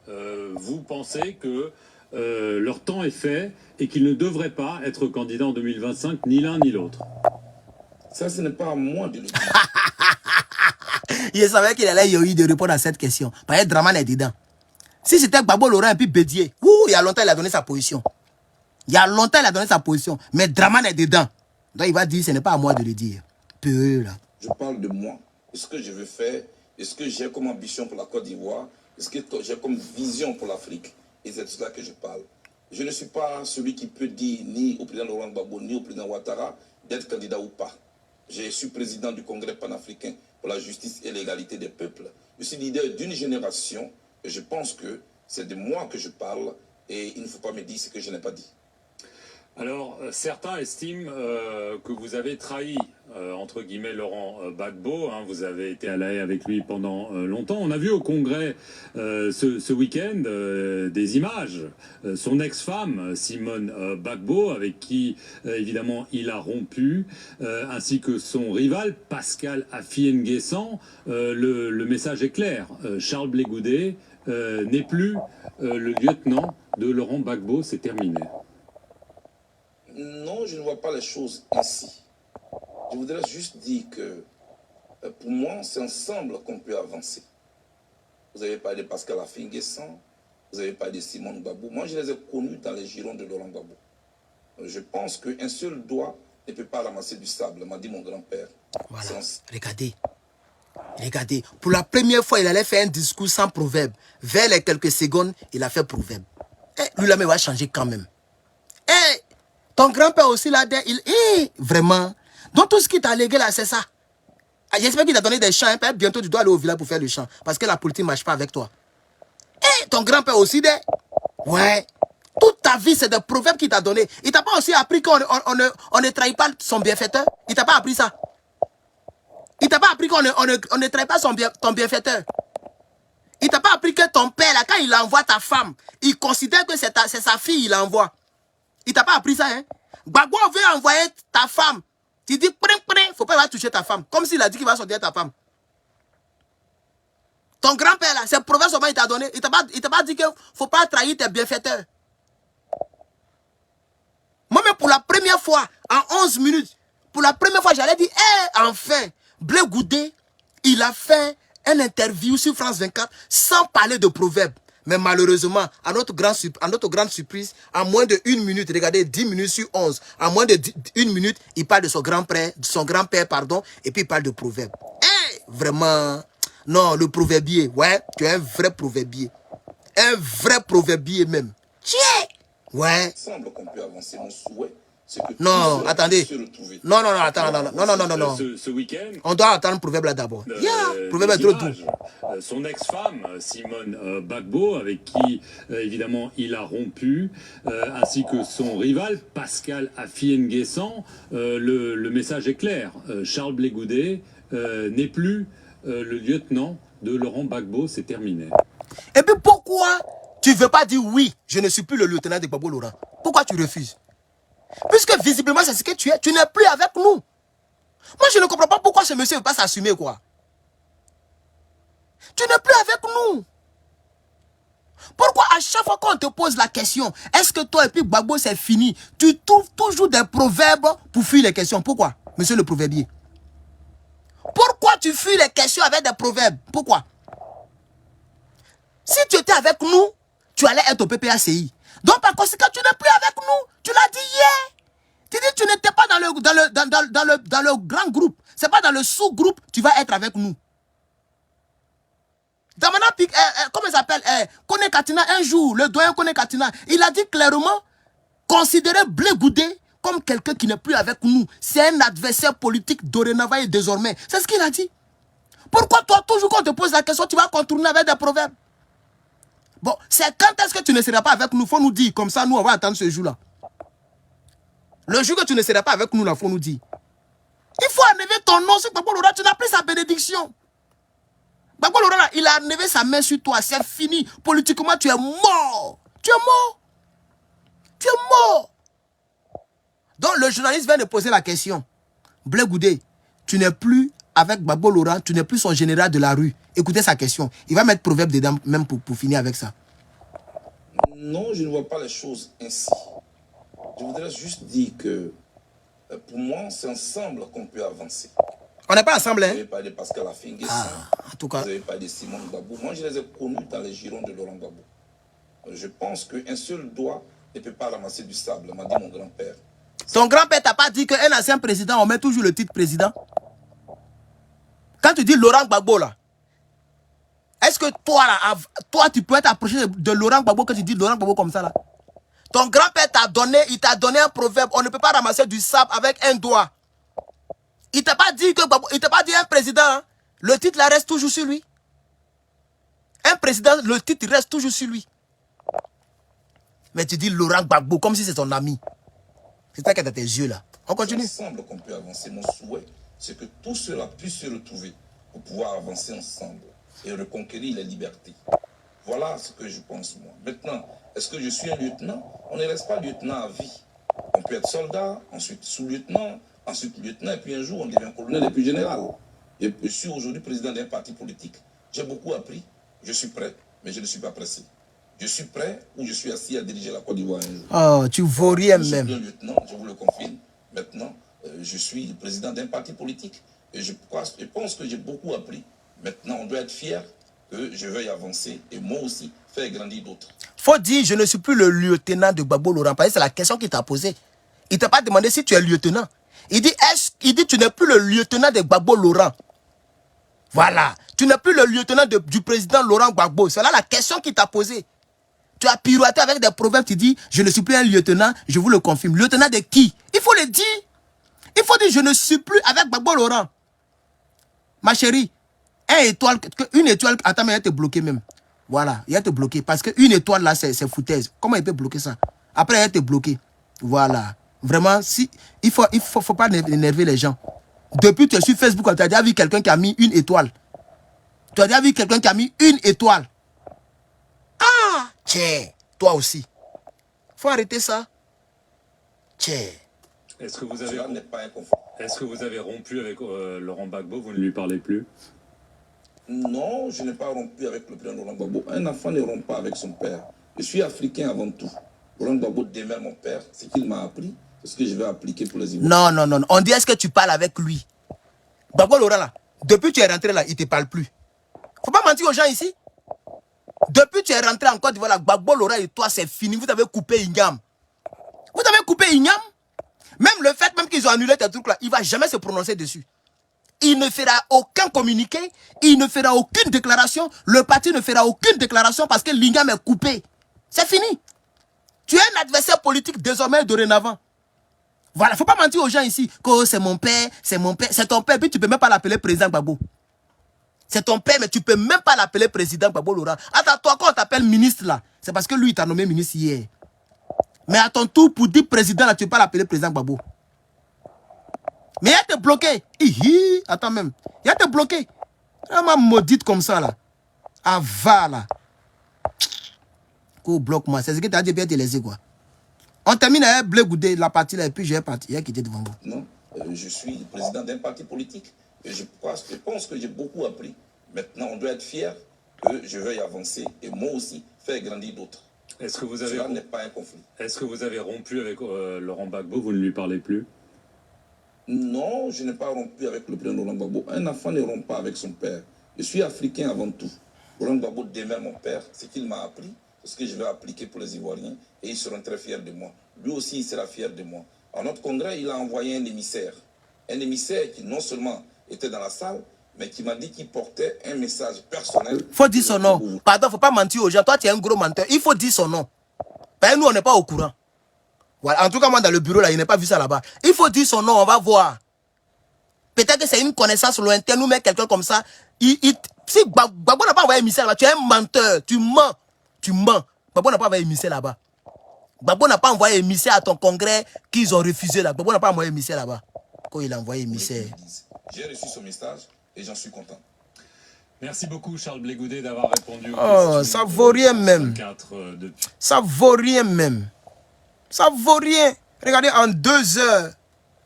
Vous pensez que leur temps est fait et qu'ils ne devraient pas être candidats en 2025, ni l'un ni l'autre. Ça, ce n'est pas à moi de le dire. Je savais qu'il allait y avoir de répondre à cette question. Parce que Draman est dedans. Si c'était Gbagbo, Laurent et puis Bédier, il y a longtemps, il a donné sa position. Il y a longtemps, il a donné sa position. Mais Draman est dedans. Donc, il va dire, ce n'est pas à moi de le dire. Peu, là. Je parle de moi, de ce que je veux faire, de ce que j'ai comme ambition pour la Côte d'Ivoire, de ce que j'ai comme vision pour l'Afrique. Et c'est de cela que je parle. Je ne suis pas celui qui peut dire ni au président Laurent Gbagbo, ni au président Ouattara d'être candidat ou pas. Je suis président du Congrès panafricain pour la justice et l'égalité des peuples. Je suis leader d'une génération et je pense que c'est de moi que je parle et il ne faut pas me dire ce que je n'ai pas dit. Alors, certains estiment que vous avez trahi, entre guillemets, Laurent Gbagbo. Hein, vous avez été à La Haye avec lui pendant longtemps. On a vu au Congrès ce week-end des images. Son ex-femme, Simone Gbagbo, avec qui, évidemment, il a rompu, ainsi que son rival, Pascal Affi-N'Guessan. Le message est clair. Charles Blé Goudé n'est plus le lieutenant de Laurent Gbagbo. C'est terminé. Non, je ne vois pas les choses ainsi. Je voudrais juste dire que pour moi, c'est ensemble qu'on peut avancer. Vous avez parlé de Pascal Affi-N'Guessan, vous avez parlé de Simone Gbagbo. Moi, je les ai connus dans les girons de Laurent Gbagbo. Je pense qu'un seul doigt ne peut pas ramasser du sable, m'a dit mon grand-père. Voilà, regardez. Regardez, pour la première fois, il allait faire un discours sans proverbe. Vers les quelques secondes, il a fait proverbe. Et lui, là, il va changer quand même. Et ton grand-père aussi, là, vraiment. Donc, tout ce qui t'a légué, là, c'est ça. J'espère qu'il t'a donné des champs. Hein, bientôt, tu dois aller au village pour faire le champ. Parce que la politique ne marche pas avec toi. Et ton grand-père aussi, ouais. Toute ta vie, c'est des proverbes qu'il t'a donné. Il t'a pas aussi appris qu'on ne trahit pas son bienfaiteur. Il t'a pas appris ça. Il t'a pas appris qu'on ne trahit pas ton bienfaiteur. Il t'a pas appris que ton père, là, quand il envoie ta femme, il considère que c'est sa fille, il l'envoie. Il t'a pas appris ça, hein? Gbagbo veut envoyer ta femme. Tu dis, faut pas toucher ta femme. Comme s'il a dit qu'il va sortir ta femme. Ton grand-père, là, c'est proverbe seulement il t'a donné. Il t'a pas dit qu'il faut pas trahir tes bienfaiteurs. Moi-même, pour la première fois, en 11 minutes, pour la première fois, j'allais dire, enfin, Blé Goudé, il a fait une interview sur France 24 sans parler de proverbes. Mais malheureusement, à notre grande surprise, en moins de 1 minute, regardez, 10 minutes sur 11, en moins de 1 minute, il parle de son grand-père, et puis il parle de proverbes. Vraiment, non, le proverbier, ouais, tu es un vrai proverbier. Un vrai proverbier même. Tiens, ouais. Il semble qu'on peut avancer. Mon souhait, c'est que non, attendez. Non, attends. Ce week-end, on doit attendre le proverbe là d'abord. Proverbe est trop doux. Son ex-femme, Simone Gbagbo, avec qui, évidemment, il a rompu, ainsi que son rival, Pascal Affi-N'Guessan. Le message est clair. Charles Blé Goudé n'est plus le lieutenant de Laurent Gbagbo. C'est terminé. Et puis pourquoi tu ne veux pas dire oui, je ne suis plus le lieutenant de Gbagbo Laurent? Pourquoi tu refuses? Puisque visiblement c'est ce que tu es, tu n'es plus avec nous. Moi je ne comprends pas pourquoi ce monsieur ne veut pas s'assumer quoi. Tu n'es plus avec nous. Pourquoi à chaque fois qu'on te pose la question, est-ce que toi et puis Gbagbo c'est fini, tu trouves toujours des proverbes pour fuir les questions? Pourquoi, monsieur le proverbier? Pourquoi tu fuis les questions avec des proverbes? Pourquoi? Si tu étais avec nous, tu allais être au PPACI. Donc par conséquent, tu n'es plus avec nous. Tu l'as dit hier. Tu dis, tu n'étais pas dans le grand groupe. C'est pas dans le sous-groupe, tu vas être avec nous. Damana, comment il s'appelle, Kone Katina, un jour, le doyen Kone Katina, il a dit clairement, considérez Blé Goudé comme quelqu'un qui n'est plus avec nous. C'est un adversaire politique dorénavant et désormais. C'est ce qu'il a dit. Pourquoi toi, toujours quand on te pose la question, tu vas contourner avec des proverbes? Bon, c'est quand est-ce que tu ne seras pas avec nous? Il faut nous dire, comme ça, nous, on va attendre ce jour-là. Le jour que tu ne seras pas avec nous, il faut nous dire. Il faut enlever ton nom sur Gbagbo Lora, tu n'as plus sa bénédiction. Gbagbo Lora, il a enlevé sa main sur toi, c'est fini. Politiquement, tu es mort. Tu es mort. Tu es mort. Donc, le journaliste vient de poser la question. Blé Goudé, tu n'es plus avec Gbagbo Lora, tu n'es plus son général de la rue. Écoutez sa question. Il va mettre proverbe dedans, même pour finir avec ça. Non, je ne vois pas les choses ainsi. Je voudrais juste dire que, pour moi, c'est ensemble qu'on peut avancer. On n'est pas ensemble, Vous hein? avez parlé de Pascal Affingué, En tout cas. vous avez parlé de Simon Gbagbo. Moi, je les ai connus dans les girons de Laurent Gbagbo. Je pense qu'un seul doigt ne peut pas ramasser du sable, m'a dit mon grand-père. Ton grand-père t'a pas dit qu'un ancien président, on met toujours le titre président? Quand tu dis Laurent Gbagbo, là, est-ce que toi, là, toi, tu peux être approché de Laurent Gbagbo quand tu dis Laurent Gbagbo comme ça, là? Ton grand-père t'a donné, il t'a donné un proverbe. On ne peut pas ramasser du sable avec un doigt. Il t'a pas dit que Gbagbo, il t'a pas dit un président, hein? Le titre là reste toujours sur lui. Un président, le titre reste toujours sur lui. Mais tu dis Laurent Gbagbo comme si c'est ton ami. C'est ça qui est dans tes yeux là. On continue. C'est ensemble qu'on peut avancer. Mon souhait, c'est que tout cela puisse se retrouver pour pouvoir avancer ensemble et reconquérir les libertés. Voilà ce que je pense, moi. Maintenant, est-ce que je suis un lieutenant? On ne reste pas lieutenant à vie. On peut être soldat, ensuite sous-lieutenant, ensuite lieutenant, et puis un jour on devient colonel et puis général. Et je suis aujourd'hui président d'un parti politique. J'ai beaucoup appris, je suis prêt, mais je ne suis pas pressé. Je suis prêt ou je suis assis à diriger la Côte d'Ivoire un jour. Oh, tu vaux rien Je suis même. un lieutenant, je vous le confirme. Maintenant, je suis le président d'un parti politique. Et je pense que j'ai beaucoup appris. Maintenant, on doit être fier que je veuille avancer et moi aussi faire grandir d'autres. Faut dire, je ne suis plus le lieutenant de Gbagbo Laurent. Parce que c'est la question qu'il t'a posée. Il t'a pas demandé si tu es lieutenant. Il dit, tu n'es plus le lieutenant de Gbagbo Laurent. Voilà. Tu n'es plus le lieutenant du président Laurent Gbagbo. C'est là la question qu'il t'a posée. Tu as pirouetté avec des proverbes, tu dis, je ne suis plus un lieutenant, je vous le confirme. Lieutenant de qui? Il faut le dire. Il faut dire, je ne suis plus avec Gbagbo Laurent. Ma chérie, une étoile, attends, mais elle te bloquée même. Voilà, il va te bloquer. Parce qu'une étoile là, c'est foutaise. Comment il peut bloquer ça? Après, elle te bloquer. Voilà. Vraiment, si, il faut pas énerver les gens. Depuis que tu es sur Facebook, tu as déjà vu quelqu'un qui a mis une étoile. Tu as déjà vu quelqu'un qui a mis une étoile. Ah, tiens, toi aussi. Faut arrêter ça. Tiens. Est-ce que vous avez, Cela n'est pas un conflit. est-ce que vous avez rompu avec Laurent Gbagbo? Vous ne lui parlez plus? Non, je n'ai pas rompu avec le président Laurent Gbagbo. Un enfant ne rompt pas avec son père. Je suis africain avant tout. Laurent Gbagbo demeure mon père. Ce qu'il m'a appris, c'est ce que je vais appliquer pour les Ivoiriens. Non, non, non. On dit, est-ce que tu parles avec lui? Gbagbo Laurent là, depuis que tu es rentré là, il ne te parle plus. Faut pas mentir aux gens ici. Depuis que tu es rentré en Côte d'Ivoire, là, Gbagbo Laurent et toi, c'est fini. Vous avez coupé Ignam. Vous avez coupé Ignam. Même le fait même qu'ils ont annulé tes trucs là, il ne va jamais se prononcer dessus. Il ne fera aucun communiqué, il ne fera aucune déclaration, le parti ne fera aucune déclaration parce que l'Ignam est coupé. C'est fini. Tu es un adversaire politique désormais dorénavant. Voilà, il ne faut pas mentir aux gens ici que oh, c'est mon père, c'est ton père, puis tu ne peux même pas l'appeler président Gbagbo. C'est ton père, mais tu ne peux même pas l'appeler président Gbagbo Laurent. Attends, toi, quand on t'appelle ministre là, c'est parce que lui, il t'a nommé ministre hier. Mais à ton tour, pour dire président là, tu ne peux pas l'appeler président Gbagbo. Mais il a été bloqué. Hihi, attends même. Il a été bloqué. Vraiment maudite comme ça là. Ah va là. Qu'on bloque moi. C'est ce que tu as dit, bien te laisser quoi. On termine avec Blé Goudé, la partie là, et puis j'ai quitté devant vous. Non, je suis le président d'un parti politique. Et je pense que j'ai beaucoup appris. Maintenant, on doit être fier que je veuille avancer et moi aussi faire grandir d'autres. Est-ce que vous avez, Cela n'est pas un conflit. est-ce que vous avez rompu avec Laurent Gbagbo? Vous ne lui parlez plus? Non, je n'ai pas rompu avec le président Laurent Gbagbo. Un enfant ne rompt pas avec son père. Je suis africain avant tout. Laurent Gbagbo demeure mon père. Ce qu'il m'a appris, c'est ce que je vais appliquer pour les Ivoiriens. Et ils seront très fiers de moi. Lui aussi, il sera fier de moi. À notre congrès, il a envoyé un émissaire. Un émissaire qui non seulement était dans la salle, mais qui m'a dit qu'il portait un message personnel. Faut dire son nom. Pardon, faut pas mentir aux gens. Toi, tu es un gros menteur. Il faut dire son nom. Ben, nous, on n'est pas au courant. Voilà. En tout cas, moi, dans le bureau, là, il n'a pas vu ça là-bas. Il faut dire son nom, on va voir. Peut-être que c'est une connaissance lointaine, ou même quelqu'un comme ça. Si Gbagbo n'a pas envoyé un émissaire là-bas, tu es un menteur. Tu mens. Tu mens. Gbagbo n'a pas envoyé un émissaire là-bas. Gbagbo n'a pas envoyé un émissaire à ton congrès qu'ils ont refusé là. Gbagbo n'a pas envoyé un émissaire là-bas. Quand il a envoyé un émissaire. J'ai reçu son message et j'en suis content. Merci beaucoup Charles Blé Goudet d'avoir répondu aux questions. Ça vaut rien même. Ça vaut rien même. Ça vaut rien. Regardez, en 2 heures.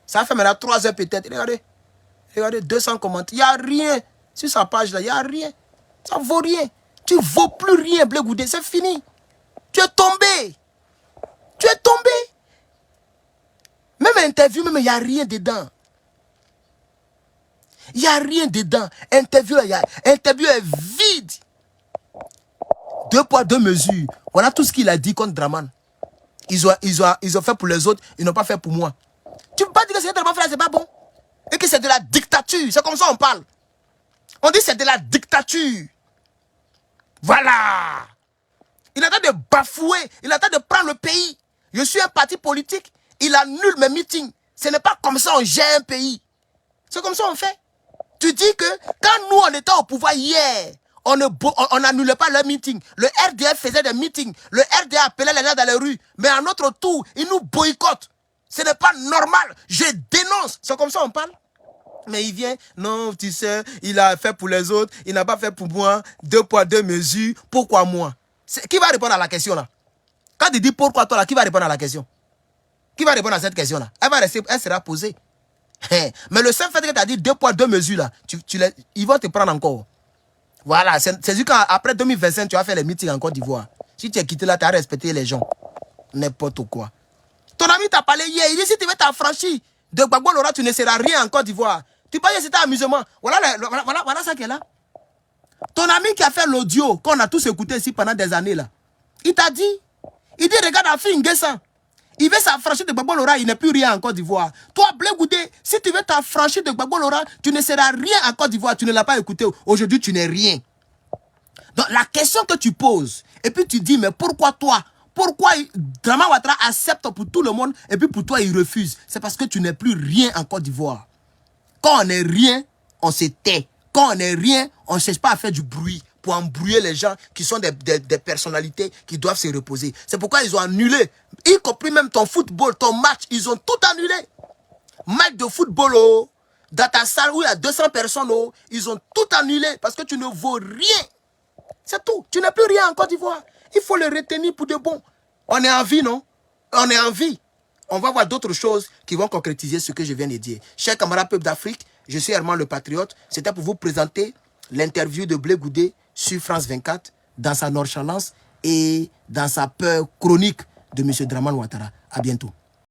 Ça fait maintenant 3 heures peut-être. Regardez. Regardez, 200 commentaires. Il n'y a rien. Sur sa page là, il n'y a rien. Ça vaut rien. Tu ne vaux plus rien, Blé Goudet. C'est fini. Tu es tombé. Tu es tombé. Même interview, même il n'y a rien dedans. Il n'y a rien dedans. Interview est vide. 2 poids, 2 mesures. Voilà tout ce qu'il a dit contre Draman. Ils ont fait pour les autres, ils n'ont pas fait pour moi. Tu ne peux pas dire que ce que Draman fait là, c'est pas bon. Et que c'est de la dictature. C'est comme ça on parle. On dit que c'est de la dictature. Voilà. Il attend de bafouer. Il attend de prendre le pays. Je suis un parti politique. Il annule mes meetings. Ce n'est pas comme ça on gère un pays. C'est comme ça on fait. Tu dis que quand nous on était au pouvoir hier, on n'annulait pas leurs meetings. Le RDF faisait des meetings. Le RDF appelait les gens dans les rues. Mais à notre tour, ils nous boycottent. Ce n'est pas normal. Je dénonce. C'est comme ça on parle. Mais il vient, non, tu sais, il a fait pour les autres, il n'a pas fait pour moi. 2 poids, 2 mesures. Pourquoi moi? Qui va répondre à la question là? Quand il dit pourquoi toi là, qui va répondre à la question? Qui va répondre à cette question là? Elle sera posée. Mais le seul fait que tu as dit 2 poids, 2 mesures là, ils vont te prendre encore. Voilà, c'est juste qu'après 2025, tu as fait les meetings en Côte d'Ivoire. Si tu es quitté là, tu as respecté les gens. N'importe quoi. Ton ami t'a parlé hier, il dit si tu veux t'affranchir de Gbagbo Lora, tu ne seras rien en Côte d'Ivoire. Tu parles, c'était amusement. Voilà ça qui est là. Ton ami qui a fait l'audio, qu'on a tous écouté ici pendant des années là, il t'a dit, il dit regarde Afi Nguessan. Il veut s'affranchir de Gbagbo Lora, il n'est plus rien en Côte d'Ivoire. Toi, Blé Goudet, si tu veux t'affranchir de Gbagbo Lora, tu ne seras rien en Côte d'Ivoire. Tu ne l'as pas écouté. Aujourd'hui, tu n'es rien. Donc, la question que tu poses, et puis tu dis, mais pourquoi toi? Pourquoi Draman Ouattara accepte pour tout le monde, et puis pour toi, il refuse? C'est parce que tu n'es plus rien en Côte d'Ivoire. Quand on n'est rien, on se tait. Quand on n'est rien, on ne cherche pas à faire du bruit pour embrouiller les gens qui sont des personnalités qui doivent se reposer. C'est pourquoi ils ont annulé, y compris même ton football, ton match, ils ont tout annulé. Match de football, oh, dans ta salle où il y a 200 personnes, oh, ils ont tout annulé parce que tu ne vaux rien. C'est tout. Tu n'es plus rien en Côte d'Ivoire. Il faut le retenir pour de bon. On est en vie, non? On est en vie. On va voir d'autres choses qui vont concrétiser ce que je viens de dire. Chers camarades peuple d'Afrique, je suis Herman le Patriote. C'était pour vous présenter l'interview de Blé Goudet sur France 24 dans sa nonchalance et dans sa peur chronique de M. Draman Ouattara. À bientôt.